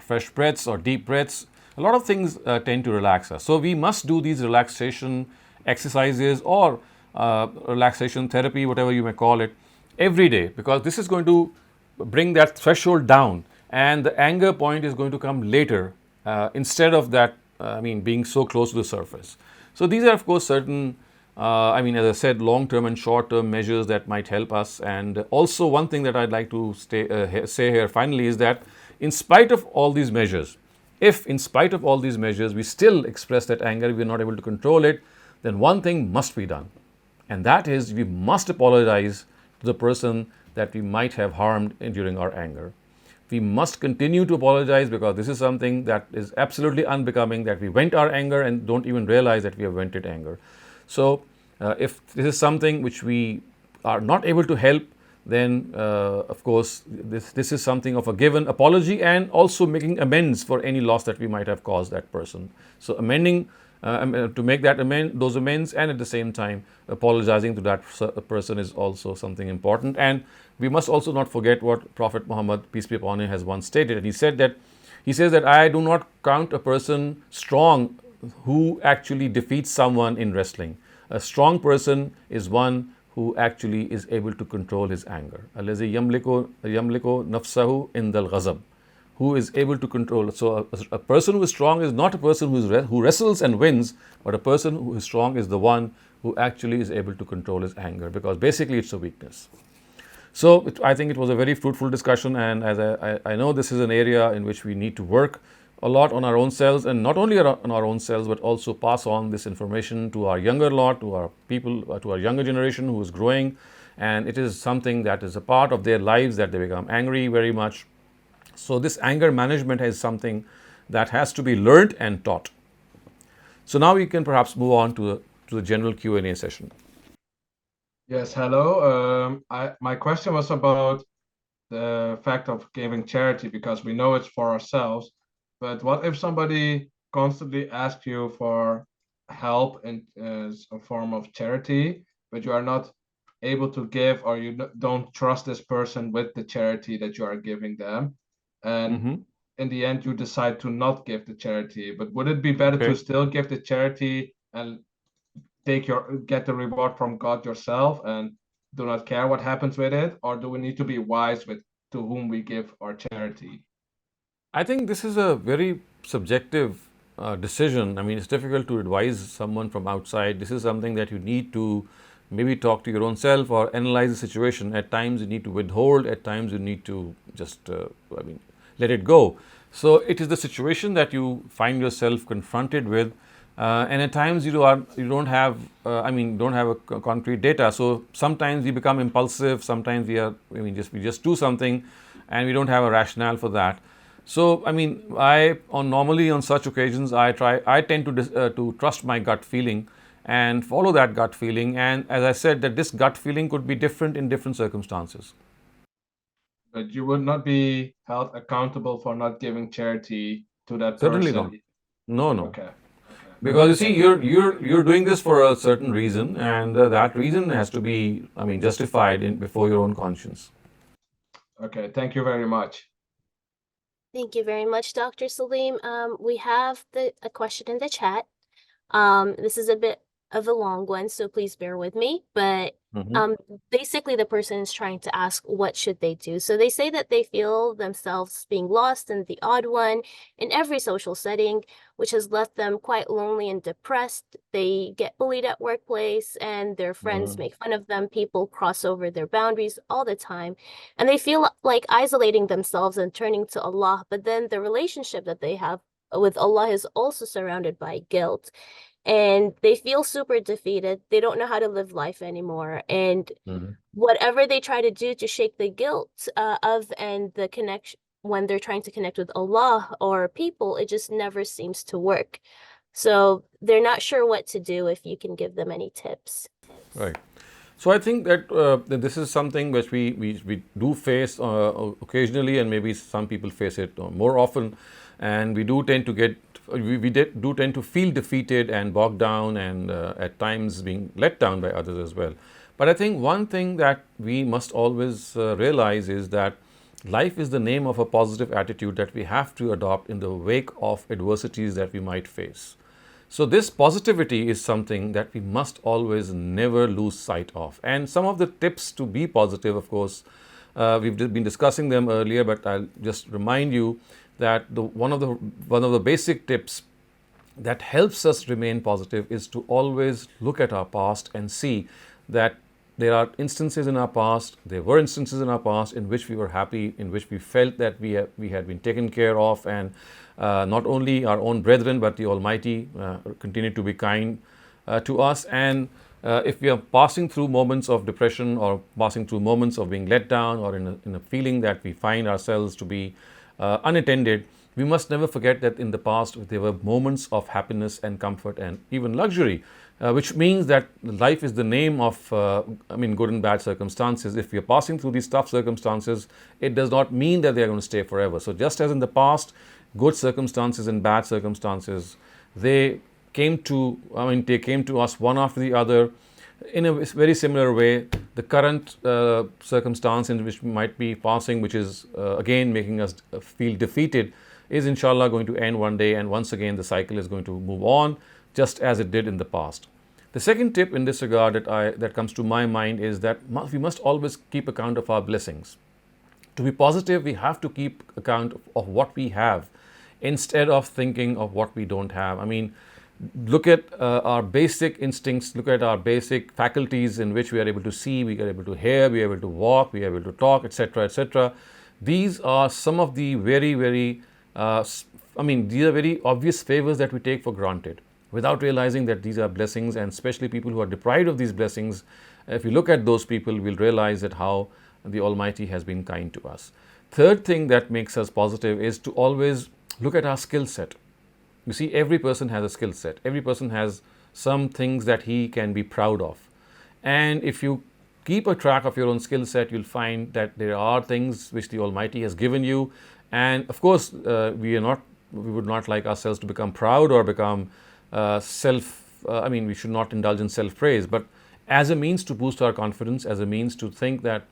fresh breaths or deep breaths. A lot of things tend to relax us. So we must do these relaxation exercises or relaxation therapy, whatever you may call it, every day, because this is going to bring that threshold down, and the anger point is going to come later instead of that being so close to the surface. So these are, of course, certain as I said, long-term and short-term measures that might help us. And also one thing that I'd like to say here finally is that in spite of all these measures, if in spite of all these measures we still express that anger, we are not able to control it, then one thing must be done, and that is we must apologize to the person that we might have harmed during our anger. We must continue to apologize, because this is something that is absolutely unbecoming, that we vent our anger and don't even realize that we have vented anger. So if this is something which we are not able to help, then of course this is something of a given apology, and also making amends for any loss that we might have caused that person. So amending to make those amends, and at the same time apologizing to that person is also something important. And we must also not forget what Prophet Muhammad, peace be upon him, has once stated. And he says that I do not count a person strong who actually defeats someone in wrestling. A strong person is one who actually is able to control his anger. Allazi yamliku nafsahu indal ghazab, who is able to control. So a person who is strong is not a person who wrestles and wins, but a person who is strong is the one who actually is able to control his anger, because basically it's a weakness. So I think it was a very fruitful discussion, and as I know this is an area in which we need to work a lot on our own selves, and not only on our own selves, but also pass on this information to our younger lot, to our people, to our younger generation who is growing, and it is something that is a part of their lives, that they become angry very much. So this anger management is something that has to be learned and taught. So now we can perhaps move on to the general Q&A session. Yes, hello. My question was about the fact of giving charity, because we know it's for ourselves. But what if somebody constantly asks you for help in a form of charity, but you are not able to give, or you don't trust this person with the charity that you are giving them, and in the end you decide to not give the charity? But would it be better to still give the charity and get the reward from God yourself, and do not care what happens with it, or do we need to be wise with to whom we give our charity? I think this is a very subjective decision. I mean, it's difficult to advise someone from outside. This is something that you need to maybe talk to your own self or analyze the situation. At times you need to withhold, at times you need to just, let it go. So it is the situation that you find yourself confronted with, and at times you don't have a concrete data. So sometimes we become impulsive. Sometimes we just do something, and we don't have a rationale for that. So normally on such occasions I tend to trust my gut feeling and follow that gut feeling. And as I said, that this gut feeling could be different in different circumstances. But you would not be held accountable for not giving charity to that Certainly person. not. No. Okay. Because you see, you're doing this for a certain reason, and that reason has to be, justified before your own conscience. Okay. Thank you very much. Thank you very much, Dr. Saleem. We have a question in the chat. This is a bit of a long one, so please bear with me. But basically, the person is trying to ask, what should they do? So they say that they feel themselves being lost and the odd one in every social setting, which has left them quite lonely and depressed. They get bullied at workplace, and their friends make fun of them. People cross over their boundaries all the time, and they feel like isolating themselves and turning to Allah. But then the relationship that they have with Allah is also surrounded by guilt, and they feel super defeated. They don't know how to live life anymore, and whatever they try to do to shake the guilt and the connection when they're trying to connect with Allah or people, it just never seems to work. So they're not sure what to do. If you can give them any tips. Right. So I think that this is something which we do face occasionally, and maybe some people face it more often, and we do tend to feel defeated and bogged down, and at times being let down by others as well. But I think one thing that we must always realize is that life is the name of a positive attitude that we have to adopt in the wake of adversities that we might face. So this positivity is something that we must always never lose sight of. And some of the tips to be positive, of course, we've been discussing them earlier, but I'll just remind you that one of the basic tips that helps us remain positive is to always look at our past and see that there were instances in our past in which we were happy, in which we felt that we had been taken care of, and not only our own brethren but the Almighty continued to be kind to us. And if we are passing through moments of depression or passing through moments of being let down, or in a feeling that we find ourselves to be unattended, we must never forget that in the past there were moments of happiness and comfort and even luxury, which means that life is the name of good and bad circumstances. If we are passing through these tough circumstances, it does not mean that they are going to stay forever. So just as in the past, good circumstances and bad circumstances, they came to us one after the other. In a very similar way, the current circumstance in which we might be passing, which is again making us feel defeated, is inshallah going to end one day, and once again the cycle is going to move on just as it did in the past. The second tip in this regard that comes to my mind is that we must always keep account of our blessings. To be positive, we have to keep account of what we have instead of thinking of what we don't have. Look at our basic instincts, look at our basic faculties in which we are able to see, we are able to hear, we are able to walk, we are able to talk, etc., etc. These are some of the very, very, these are very obvious favors that we take for granted without realizing that these are blessings, and especially people who are deprived of these blessings, if you look at those people, we'll realize that how the Almighty has been kind to us. Third thing that makes us positive is to always look at our skill set. You see, every person has a skill set. Every person has some things that he can be proud of. And if you keep a track of your own skill set, you'll find that there are things which the Almighty has given you. And of course, we would not like ourselves to become proud or become we should not indulge in self-praise, but as a means to boost our confidence, as a means to think that,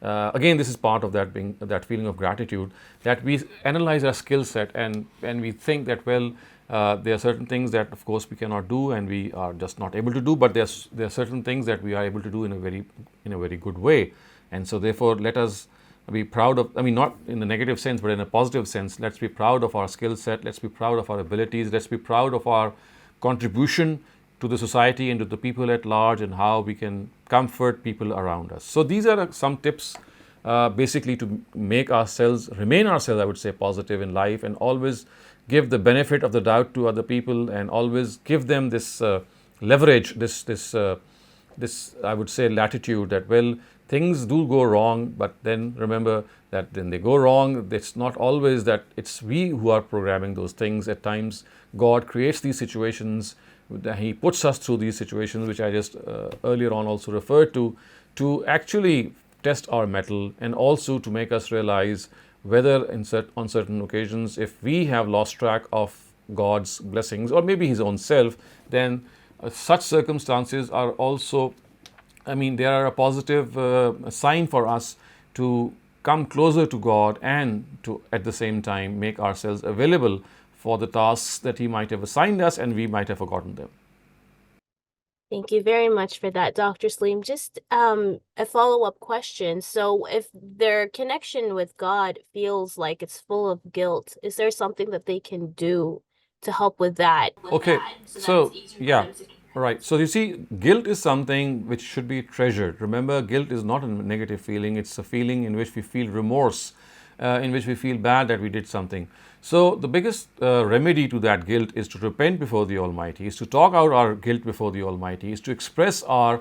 again, this is part of that feeling of gratitude, that we analyze our skill set and we think that, well, There are certain things that, of course, we cannot do and we are just not able to do, but there are certain things that we are able to do in a very good way. And so, therefore, let us be proud of, I mean, not in the negative sense, but in a positive sense. Let's be proud of our skill set. Let's be proud of our abilities. Let's be proud of our contribution to the society and to the people at large, and how we can comfort people around us. So, these are some tips basically to make ourselves, remain ourselves, I would say, positive in life, and always give the benefit of the doubt to other people, and always give them this leverage, this I would say latitude, that well, things do go wrong, but then remember that when they go wrong, it's not always that it's we who are programming those things. At times, God creates these situations, He puts us through these situations, which I just earlier on also referred to actually test our mettle, and also to make us realize whether on certain occasions, if we have lost track of God's blessings or maybe His own self, then such circumstances are also, I mean, they are a positive sign for us to come closer to God, and to at the same time make ourselves available for the tasks that He might have assigned us and we might have forgotten them. Thank you very much for that, Dr. Saleem. Just a follow-up question. So if their connection with God feels like it's full of guilt, is there something that they can do to help with that? Okay, so yeah, right. So you see, guilt is something which should be treasured. Remember, guilt is not a negative feeling. It's a feeling in which we feel remorse, in which we feel bad that we did something. So the biggest remedy to that guilt is to repent before the Almighty, is to talk out our guilt before the Almighty, is to express our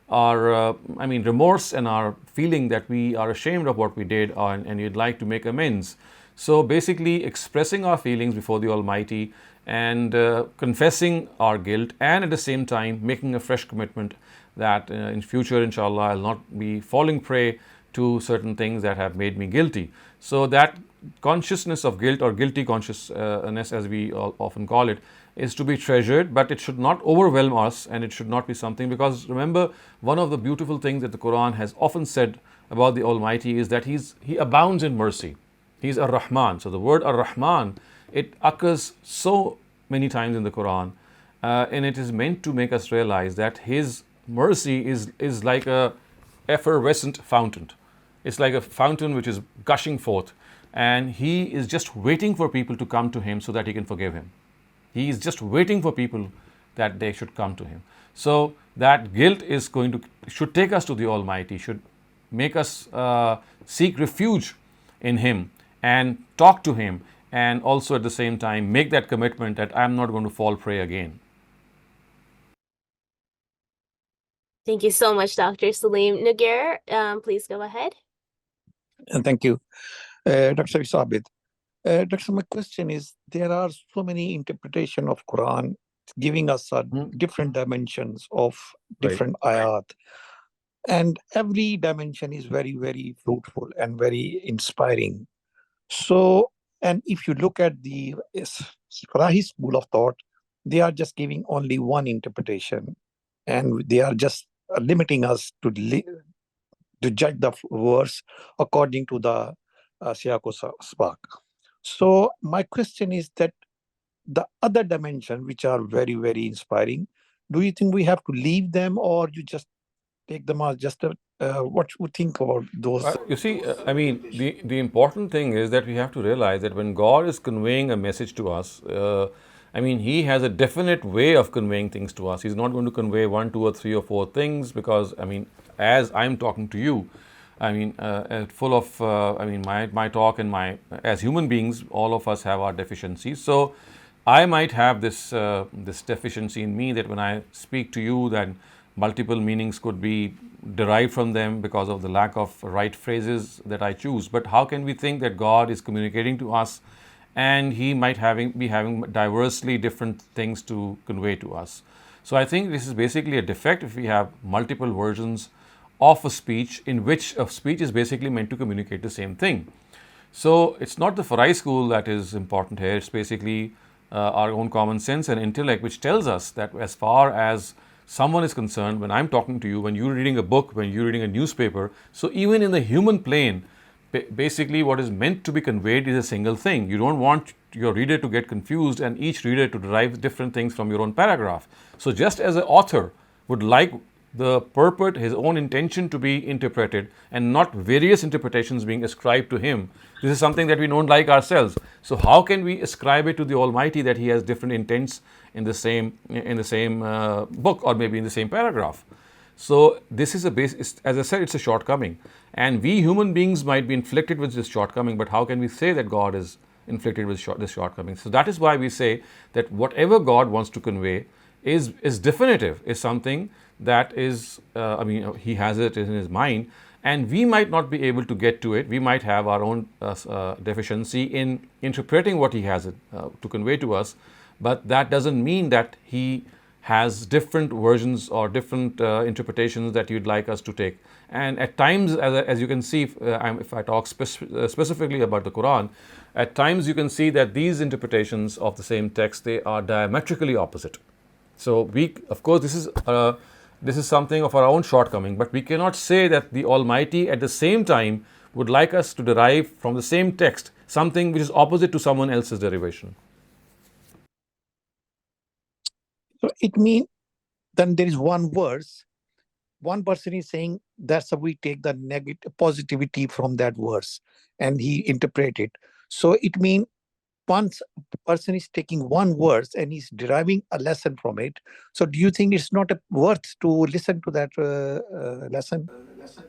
remorse and our feeling that we are ashamed of what we did, and you'd like to make amends. So basically, expressing our feelings before the Almighty, and confessing our guilt, and at the same time making a fresh commitment that in future, inshallah, I'll not be falling prey to certain things that have made me guilty. So that consciousness of guilt, or guilty consciousness as we often call it, is to be treasured, but it should not overwhelm us, and it should not be something, because remember, one of the beautiful things that the Qur'an has often said about the Almighty is that He abounds in mercy. He's Ar-Rahman. So the word Ar-Rahman, it occurs so many times in the Qur'an, and it is meant to make us realize that His mercy is like a effervescent fountain. It's like a fountain which is gushing forth, and He is just waiting for people to come to Him so that He can forgive him. He is just waiting for people that they should come to Him. So that guilt should take us to the Almighty, should make us seek refuge in Him and talk to Him, and also at the same time make that commitment that I'm not going to fall prey again. Thank you so much, Dr. Saleem. Nagar, please go ahead. Thank you. Dr. Javed. Dr. My question is, there are so many interpretations of Quran giving us different dimensions of different ayat. And every dimension is very, very fruitful and very inspiring. So, and if you look at the Farahi school of thought, they are just giving only one interpretation, and they are just limiting us to judge the verse according to the Siyako Spark. So my question is that the other dimension, which are very, very inspiring, do you think we have to leave them, or you just take them as just what you think about those? You see, the important thing is that we have to realize that when God is conveying a message to us, He has a definite way of conveying things to us. He's not going to convey 1, 2, or 3 or 4 things, because as I'm talking to you, full of my talk and as human beings, all of us have our deficiencies. So I might have this deficiency in me, that when I speak to you, then multiple meanings could be derived from them because of the lack of right phrases that I choose. But how can we think that God is communicating to us and He might be having diversely different things to convey to us? So I think this is basically a defect if we have multiple versions of a speech, in which a speech is basically meant to communicate the same thing. So it's not the Farai school that is important here. It's basically our own common sense and intellect, which tells us that as far as someone is concerned, when I'm talking to you, when you're reading a book, when you're reading a newspaper, so even in the human plane, basically what is meant to be conveyed is a single thing. You don't want your reader to get confused and each reader to derive different things from your own paragraph. So just as an author would like the purport, his own intention to be interpreted and not various interpretations being ascribed to him, this is something that we don't like ourselves. So how can we ascribe it to the Almighty that he has different intents in the same book or maybe in the same paragraph? So this is as I said, it's a shortcoming, and we human beings might be inflicted with this shortcoming, but how can we say that God is inflicted with this shortcoming? So that is why we say that whatever God wants to convey is definitive, is something that is, he has it in his mind, and we might not be able to get to it. We might have our own deficiency in interpreting what he has to convey to us, but that doesn't mean that he has different versions or different interpretations that you'd like us to take. And at times, as you can see, if I talk specifically about the Quran, at times you can see that these interpretations of the same text, they are diametrically opposite. So of course, this is something of our own shortcoming, but we cannot say that the Almighty at the same time would like us to derive from the same text something which is opposite to someone else's derivation. So it means then there is one verse, one person is saying that's how we take the negative positivity from that verse and he interpret it. So it means once a person is taking one verse and he's deriving a lesson from it. So do you think it's not worth to listen to that lesson?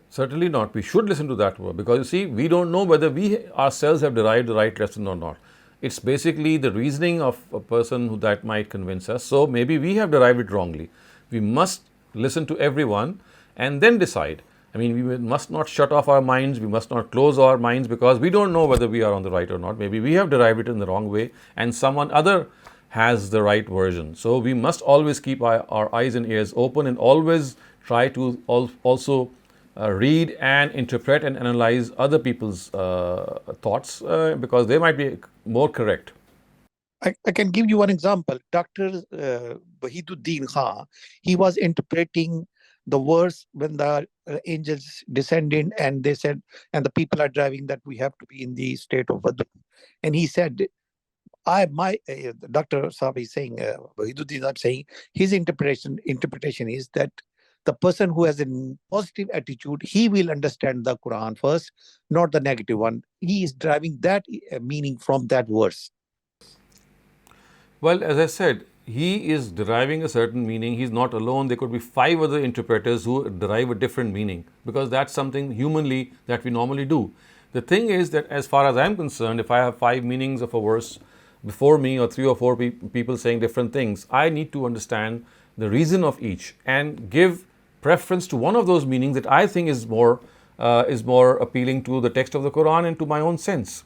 Certainly not. We should listen to that word, because you see, we don't know whether we ourselves have derived the right lesson or not. It's basically the reasoning of a person who that might convince us. So maybe we have derived it wrongly. We must listen to everyone and then decide. I mean, we must not shut off our minds. We must not close our minds because we don't know whether we are on the right or not. Maybe we have derived it in the wrong way and someone other has the right version. So we must always keep our eyes and ears open and always try to also read and interpret and analyze other people's thoughts because they might be more correct. I can give you one example. Dr. Wahiduddin Khan, he was interpreting the verse when the angels descended and they said, and the people are driving that we have to be in the state of wudu. And he said, Dr. Saab is saying, Wahiduddin is saying, his interpretation is that the person who has a positive attitude, he will understand the Quran first, not the negative one. He is driving that meaning from that verse. Well, as I said, he is deriving a certain meaning. He's not alone. There could be 5 other interpreters who derive a different meaning because that's something humanly that we normally do. The thing is that as far as I'm concerned, if I have 5 meanings of a verse before me or 3 or 4 people saying different things, I need to understand the reason of each and give preference to one of those meanings that I think is more appealing to the text of the Quran and to my own sense.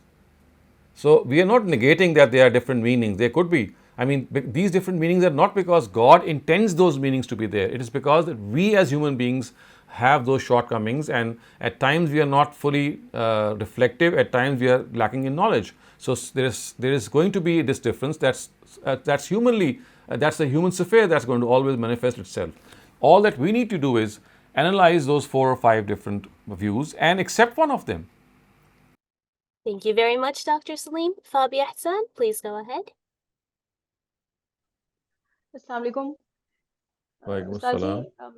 So we are not negating that there are different meanings. There could be. I mean, these different meanings are not because God intends those meanings to be there. It is because that we as human beings have those shortcomings, and at times we are not fully reflective. At times we are lacking in knowledge. So there is going to be this difference. That's humanly. That's the human sphere that's going to always manifest itself. All that we need to do is analyze those 4 or 5 different views and accept one of them. Thank you very much, Dr. Saleem. Fabi Ahsan, please go ahead. Assalamu alaikum. Walaikum Ustadji, assalam.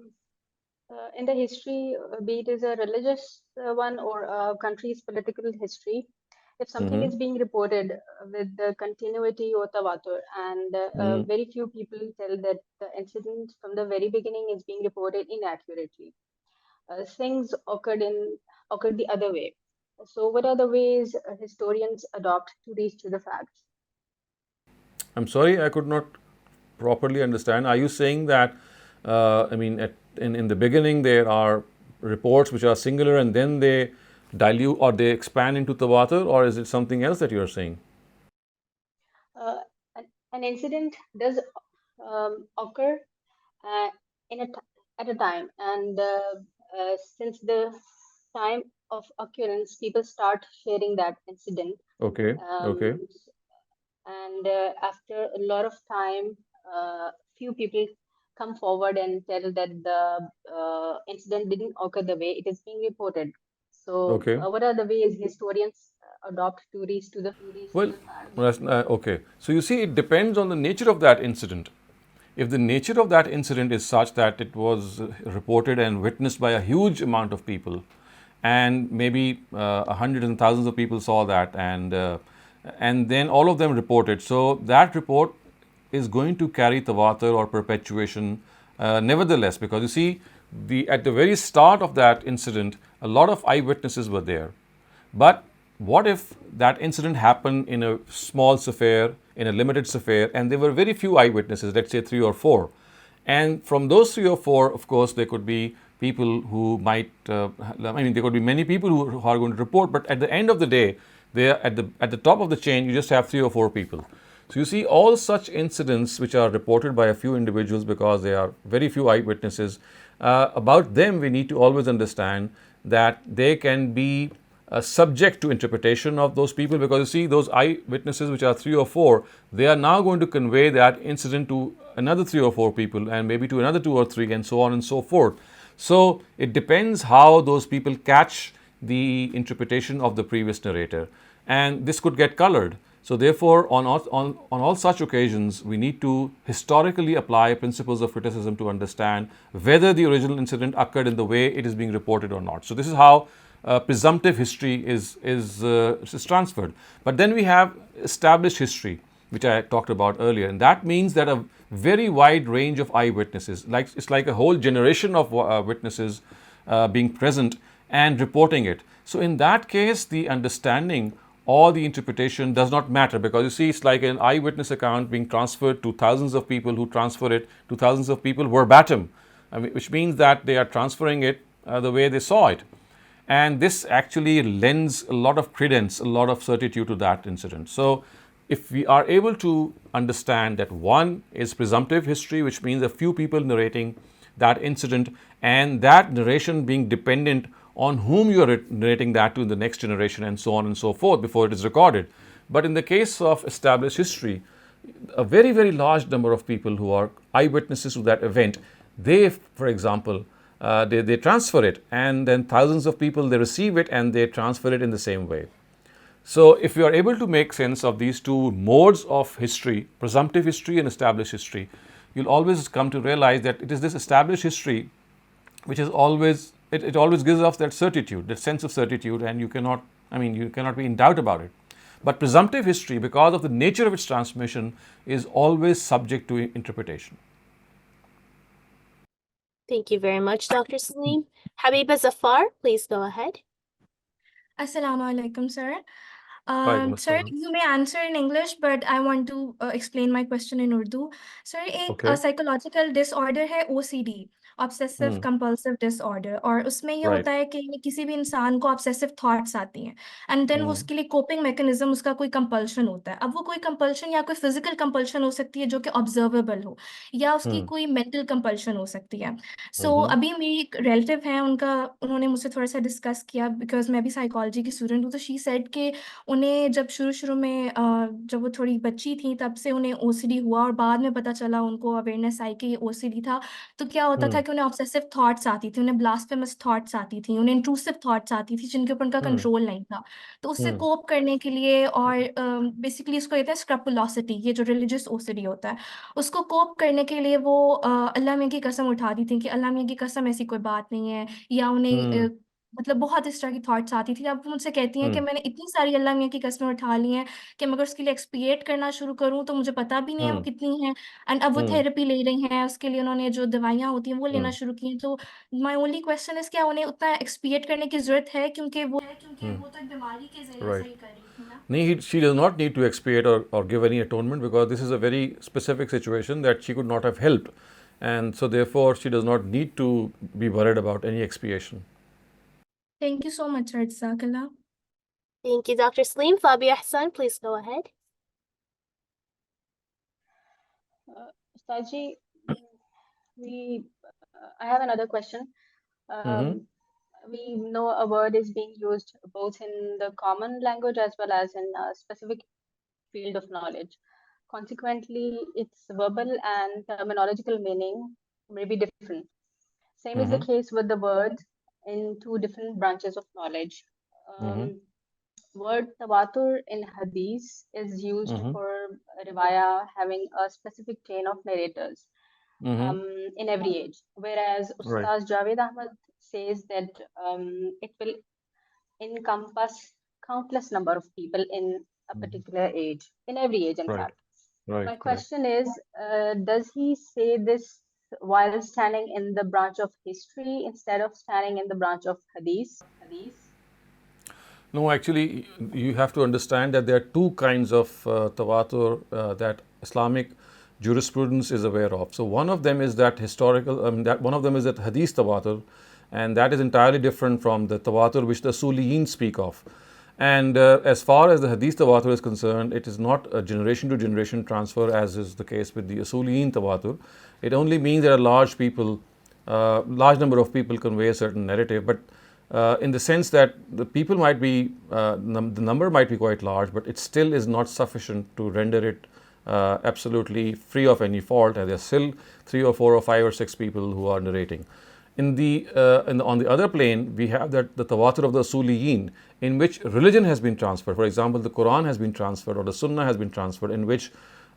in the history, be it is a religious one or a country's political history, if something is being reported with the continuity or tawatur, and very few people tell that the incident from the very beginning is being reported inaccurately, things occurred the other way. So, what are the ways historians adopt to reach to the facts? I'm sorry, I could not properly understand. Are you saying that, in the beginning there are reports which are singular and then they dilute or they expand into tawatur, or is it something else that you're saying? An incident does occur at a time, and since the time of occurrence, people start sharing that incident. Okay. And after a lot of time, few people come forward and tell that the incident didn't occur the way it is being reported. So, Okay. what are the ways historians adopt to reach to the Well, facts? okay. So you see, it depends on the nature of that incident. If the nature of that incident is such that it was reported and witnessed by a huge amount of people, and maybe hundreds and thousands of people saw that, and then all of them reported, so that report is going to carry tawatur or perpetuation, nevertheless, because you see, at the very start of that incident, a lot of eyewitnesses were there. But what if that incident happened in a small affair, in a limited affair, and there were very few eyewitnesses, let's say 3 or 4. And from those 3 or 4, of course, there could be people who might, there could be many people who are going to report, but at the end of the day, they are at the top of the chain, you just have 3 or 4 people. So you see, all such incidents which are reported by a few individuals because there are very few eyewitnesses, about them we need to always understand that they can be subject to interpretation of those people, because you see, those eyewitnesses which are 3 or 4, they are now going to convey that incident to another 3 or 4 people, and maybe to another 2 or 3, and so on and so forth. So it depends how those people catch the interpretation of the previous narrator, and this could get colored. So therefore, on all such occasions, we need to historically apply principles of criticism to understand whether the original incident occurred in the way it is being reported or not. So this is how presumptive history is transferred. But then we have established history, which I talked about earlier, and that means that a very wide range of eyewitnesses, it's like a whole generation of witnesses being present and reporting it. So in that case, the understanding or the interpretation does not matter, because you see, it's like an eyewitness account being transferred to thousands of people who transfer it to thousands of people verbatim, which means that they are transferring it the way they saw it. And this actually lends a lot of credence, a lot of certitude to that incident. So if we are able to understand that one is presumptive history, which means a few people narrating that incident, and that narration being dependent on whom you are narrating that to in the next generation, and so on and so forth, before it is recorded. But in the case of established history, a very, very large number of people who are eyewitnesses to that event, they, for example, they transfer it, and then thousands of people, they receive it and they transfer it in the same way. So if you are able to make sense of these two modes of history, presumptive history and established history, you'll always come to realize that it is this established history which is always, it always gives off that certitude, that sense of certitude, and you cannot be in doubt about it. But presumptive history, because of the nature of its transmission, is always subject to interpretation. Thank you very much, Dr. Saleem. Habiba Zafar, please go ahead. Assalamu alaikum, sir. Walaikum Sir, assalam. you may answer in English, but I want to explain my question in Urdu. Sir, एक Okay. psychological disorder है OCD, obsessive compulsive disorder, और उसमें ये Right. होता है कि किसी भी इंसान को obsessive thoughts आती हैं, and then वो उसके लिए coping mechanism उसका कोई compulsion होता है. अब वो कोई compulsion या कोई physical compulsion हो सकती है जो कि observable हो, या उसकी कोई mental compulsion हो सकती है. So अभी मेरी एक relative है, उन्होंने मुझसे थोड़ा सा discuss किया, because मैं भी psychology की student हूँ, तो she said कि उन्हें जब शुरू में जब वो थोड़ी बच्ची थी, तब से उन्हें ओसीडी हुआ, और बाद में पता चला, उनको अवेयरनेस आई कि ये ओसीडी था. तो क्या होता था कि उन्हें ऑब्सेसिव थॉट्स आती थी, उन्हें ब्लास्फेमस थॉट्स आती थी, उन्हें इंट्रूसिव थॉट्स आती थी, जिनके ऊपर उनका कंट्रोल नहीं था. तो उससे कोप करने के लिए, और बेसिकली इसको कहते हैं स्क्रपुलोसिटी, ये जो रिलीजियस ओसीडी होता है, उसको कोप करने के लिए वो अल्लाह मियां की कसम उठाती थी कि अल्लाह मियां की कसम ऐसी कोई बात नहीं है, या उन्हें मतलब बहुत इस तरह की थॉट्स आती थी. अब वो मुझसे कहती हैं कि मैंने इतनी सारी अल्लाह मियां की कस्में उठा ली हैं कि मैं अगर उसके लिए एक्सपिएट करना शुरू करूँ तो मुझे पता भी नहीं है वो कितनी हैं. एंड अब वो थेरेपी ले रही हैं, उसके लिए उन्होंने जो दवाइयाँ होती हैं वो लेना शुरू की हैं. तो माय ओनली क्वेश्चन इज, क्या उन्हें उतना एक्सपिएट करने की जरूरत है, क्योंकि वो तो एक बीमारी के जरिए Right. सही कर रही थी ना. No, she does not need to expiate or give any atonement, because this is a very specific situation that she could not have helped, and so therefore she does not need to be worried about any expiation. Thank you so much, sir. Jazakallah. Thank you, Dr. Saleem. Fabia Hassan, please go ahead. Ustadji, I have another question. We know a word is being used both in the common language as well as in a specific field of knowledge. Consequently, its verbal and terminological meaning may be different. Same is the case with the words in two different branches of knowledge. Mm-hmm. Word tawatur in hadith is used Mm-hmm. for riwaya having a specific chain of narrators Mm-hmm. in every age, whereas Right. Ustaz Javed Ahmed says that it will encompass countless number of people in a Mm-hmm. particular age, in every age, in Right. fact. Right. My Correct. question is, does he say this while standing in the branch of history instead of standing in the branch of hadith? No, actually, you have to understand that there are two kinds of tawatur that Islamic jurisprudence is aware of. So one of them is that historical, that one of them is that hadith tawatur, and that is entirely different from the tawatur which the Usuliyin speak of. And as far as the hadith tawatur is concerned, it is not a generation to generation transfer as is the case with the Usuliyin tawatur. It only means that a large number of people convey a certain narrative, but in the sense that the people might be, the number might be quite large, but it still is not sufficient to render it absolutely free of any fault, and there are still 3 or 4 or 5 or 6 people who are narrating. On the other plane, we have that the tawatur of the Usuliyin, in which religion has been transferred. For example, the Qur'an has been transferred, or the Sunnah has been transferred, in which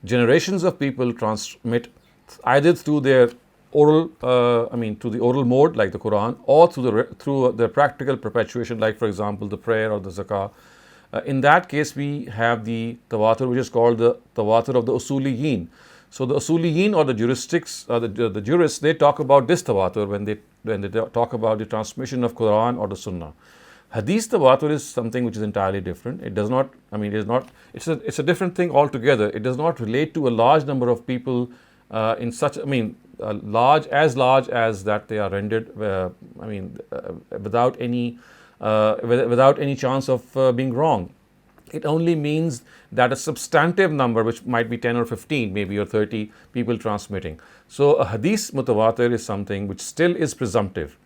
generations of people transmit either through their oral, to the oral mode like the Quran, or through the practical perpetuation, like for example the prayer or the zakah. In that case, we have the tawatur which is called the tawatur of the Usuliyin. So the Usuliyin or the the jurists, they talk about this tawatur when they talk about the transmission of Quran or the Sunnah. Hadith tawatur is something which is entirely different. It does not, it's a different thing altogether. It does not relate to a large number of people in such, large as that they are rendered, without any chance of being wrong. It only means that a substantive number, which might be 10 or 15 maybe, or 30 people transmitting. So a hadith mutawatir is something which still is presumptive.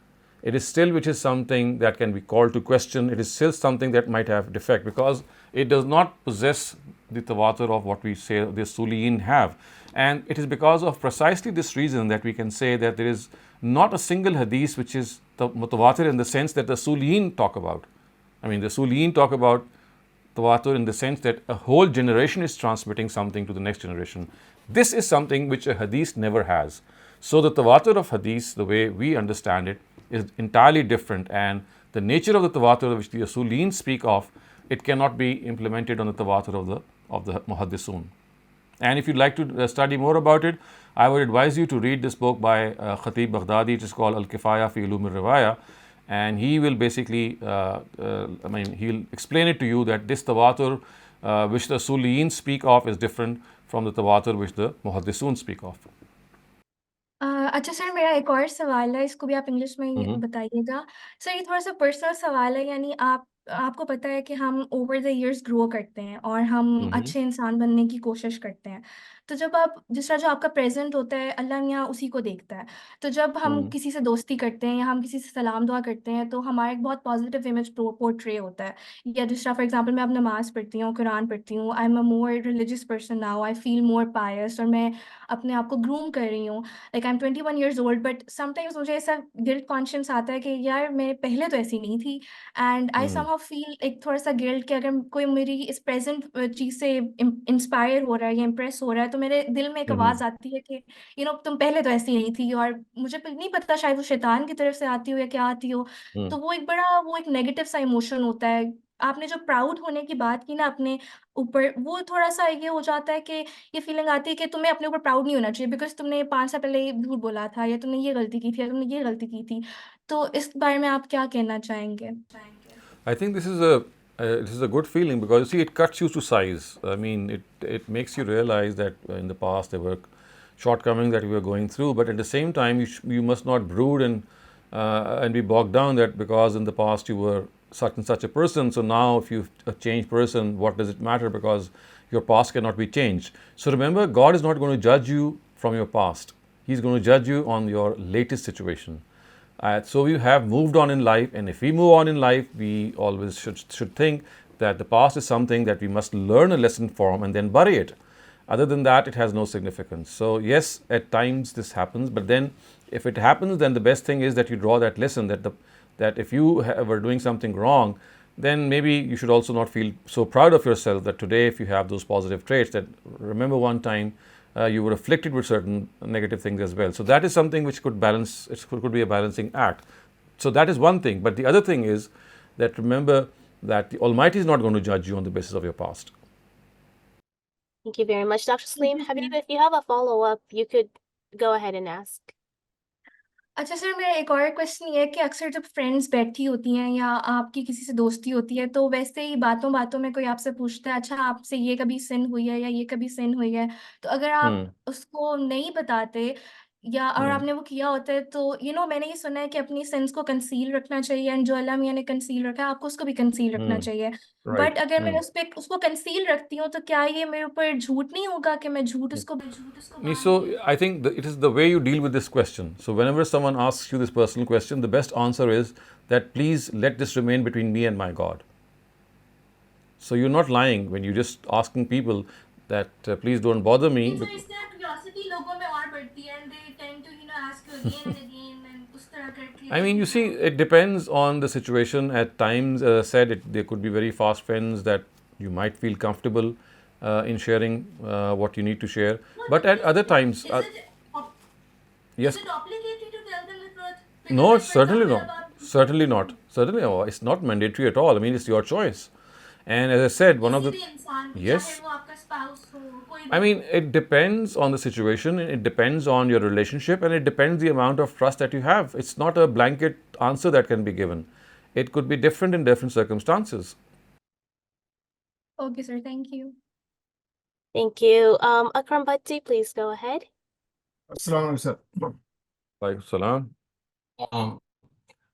It is still which is something that can be called to question. It is still something that might have defect, because it does not possess the tawatur of what we say the Usuliyin have. And it is because of precisely this reason that we can say that there is not a single hadith which is mutawatir in the sense that the Usuliyin talk about. The Usuliyin talk about tawatur in the sense that a whole generation is transmitting something to the next generation. This is something which a hadith never has. So the tawatur of hadith, the way we understand it, is entirely different, and the nature of the tawatur which the Usuliyin speak of, it cannot be implemented on the tawatur of the muhaddisun. And if you'd like to study more about it, I would advise you to read this book by Khatib Baghdadi. It is called Al-Kifaya fi Ulum al-Riwaya, and he will basically, he'll explain it to you that this tawatur which the Usuliyin speak of is different from the tawatur which the muhaddisun speak of. अच्छा sir, मेरा एक और सवाल है, इसको भी आप English में ही बताइएगा। सर, ये थोड़ा सा पर्सनल सवाल है, यानी आपको पता है कि हम ओवर द इयर्स ग्रो करते हैं और हम अच्छे इंसान बनने की कोशिश करते हैं। तो जब आप जिस तरह जो आपका प्रेजेंट होता है, अल्लाह यहाँ उसी को देखता है। तो जब हम किसी से दोस्ती करते हैं या हम किसी से सलाम दुआ करते हैं, तो हमारा एक बहुत पॉजिटिव इमेज पोर्ट्रे होता है। या दूसरा, फॉर एग्जांपल, मैं अब नमाज पढ़ती हूँ, कुरान पढ़ती हूँ, I am a more religious person now, I feel more pious, और मैं अपने आप को ग्रूम कर रही हूँ। Like I am 21 years old, but sometimes मुझे ऐसा गिल्ट कॉन्शियस आता है कि यार मैं पहले तो ऐसी नहीं थी, एंड आई समहाउ फील एक थोड़ा सा गिल्ट कि अगर कोई मेरी इस प्रेजेंट चीज़ से इंस्पायर हो रहा है या इम्प्रेस हो रहा है, तो मेरे दिल में एक आवाज़ आती है कि तुम पहले तो ऐसी नहीं थी, और मुझे नहीं पता शायद वो शैतान की तरफ से आती हो या क्या आती हो। तो वो एक नेगेटिव सा इमोशन होता है। आपने जो प्राउड होने की बात की ना अपने ऊपर, वो थोड़ा सा ये हो जाता है कि ये फीलिंग आती है कि तुम्हें अपने ऊपर प्राउड नहीं होना चाहिए, बिकॉज तुमने 5 साल पहले झूठ बोला था, या तुमने ये गलती की थी, या तुमने ये गलती की थी। तो इस बारे में आप क्या कहना चाहेंगे? I think this is a good feeling, because you see, it cuts you to size. It makes you realize that in the past there were shortcomings that you were going through, but at the same time you must not brood and be bogged down that because in the past you were such and such a person, so now if you're a changed person, what does it matter, because your past cannot be changed. So remember, God is not going to judge you from your past. He's going to judge you on your latest situation. So we have moved on in life, and if we move on in life, we always should think that the past is something that we must learn a lesson from and then bury it. Other than that, it has no significance. So yes, at times this happens, but then if it happens, then the best thing is that you draw that lesson, that that if you were doing something wrong, then maybe you should also not feel so proud of yourself that today, if you have those positive traits, that remember one time you were afflicted with certain negative things as well. So that is something which could balance, it could be a balancing act. So that is one thing. But the other thing is that remember that the Almighty is not going to judge you on the basis of your past. Thank you very much, Dr. Saleem. Habib, if you have a follow-up, you could go ahead and ask. अच्छा sir, मेरा एक और question ये है कि अक्सर जब friends बैठी होती हैं या आपकी किसी से दोस्ती होती है, तो वैसे ही बातों बातों में कोई आपसे पूछता है, अच्छा आपसे ये कभी सिन हुई है या ये कभी सिन हुई है, तो अगर आप उसको नहीं बताते या और आपने वो किया होता है, तो मैंने ये सुना है कि अपनी सिंस को कंसील रखना चाहिए, एंड जो अल्लाह मियां ने कंसील रखा है आपको उसको भी कंसील रखना चाहिए. बट अगर मैं उसको कंसील रखती हूँ, तो क्या ये मेरे ऊपर झूठ नहीं होगा कि मैं झूठ उसको So I think it is the way you deal with this question. So whenever someone asks you this personal question, the best answer is that please let this remain between me and my God. So you're not lying when you're just asking people that please don't bother me. I mean, you see, it depends on the situation. At times, as I said, there could be very fast friends that you might feel comfortable in sharing what you need to share. But at other times, yes. Is it obligatory to tell them the truth? No, certainly not. Certainly not. Certainly, it's not mandatory at all. I mean, it's your choice. And as I said, one of the yes. I mean, it depends on the situation, it depends on your relationship, and it depends the amount of trust that you have. It's not a blanket answer that can be given. It could be different in different circumstances. Okay, sir. Thank you. Thank you. Akram Bhatti, please go ahead. Assalamu alaikum, sir. Walaikum salam.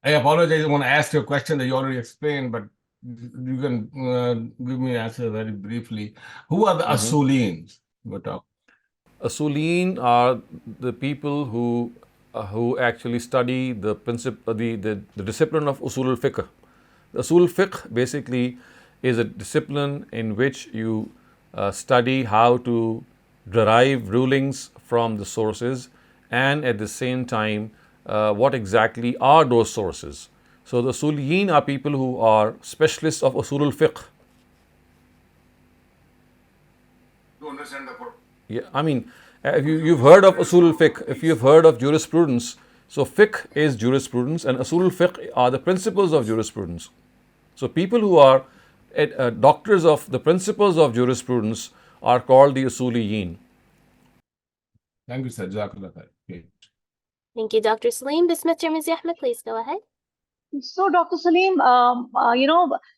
I apologize. I want to ask you a question that you already explained, but you can give me an answer very briefly. Who are the Asuleens? Asuleen are the people who actually study the discipline of Usul al-Fiqh. The Usul al-Fiqh basically is a discipline in which you study how to derive rulings from the sources, and at the same time what exactly are those sources. So the Usuliyin are people who are specialists of Usul al-Fiqh. To understand the Quran. Yeah, I mean, if you've heard of Usul al-Fiqh, if you've heard of jurisprudence, so fiqh is jurisprudence and Usul al-Fiqh are the principles of jurisprudence. So people who are doctors of the principles of jurisprudence are called the Usuliyin. Thank you, sir. Jazakallah khair. Thank you, Dr. Saleem. Bismillah, Tirmizi Ahmed, please go ahead. So, Dr. Saleem,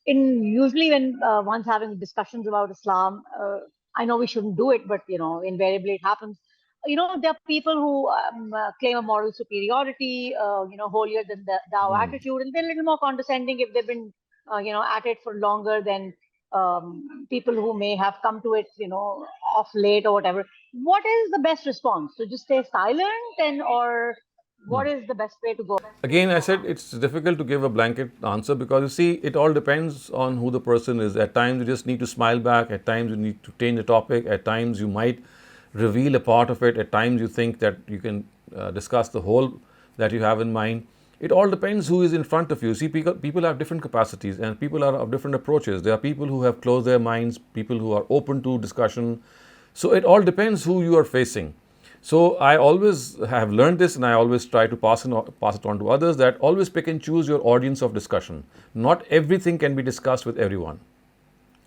usually when one's having discussions about Islam, I know we shouldn't do it, but invariably it happens. There are people who claim a moral superiority, holier than thou attitude, and they're a little more condescending if they've been, at it for longer than people who may have come to it, off late or whatever. What is the best response? To just stay silent, or what is the best way to go? Again, I said it's difficult to give a blanket answer because you see, it all depends on who the person is. At times you just need to smile back, at times you need to change the topic, at times you might reveal a part of it, at times you think that you can discuss the whole that you have in mind. It all depends who is in front of you. See, people have different capacities and people are of different approaches. There are people who have closed their minds, people who are open to discussion. So it all depends who you are facing. So I always have learned this, and I always try to pass it on to others, that always pick and choose your audience of discussion. Not everything can be discussed with everyone.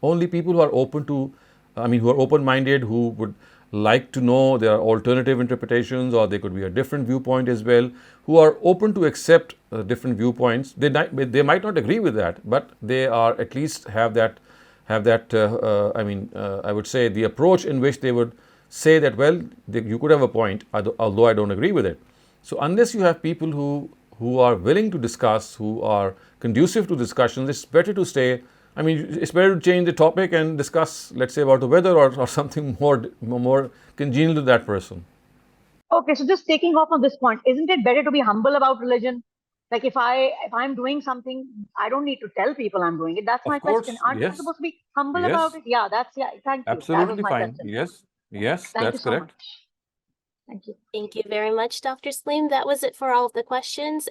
Only people who are who are open-minded, who would like to know there are alternative interpretations, or there could be a different viewpoint as well, who are open to accept different viewpoints. They might not agree with that, but they are at least have that. I would say the approach in which they would say that, well, you could have a point, although I don't agree with it. So unless you have people who are willing to discuss, who are conducive to discussions, it's better to stay. It's better to change the topic and discuss, let's say, about the weather or something more congenial to that person. Okay, so just taking off on this point, isn't it better to be humble about religion? Like if I'm doing something, I don't need to tell people I'm doing it. That's my question. Aren't you supposed to be humble about it? Yeah, thank you. Absolutely fine. Yes, that's correct. Thank you. Thank you very much, Dr. Saleem. That was it for all of the questions.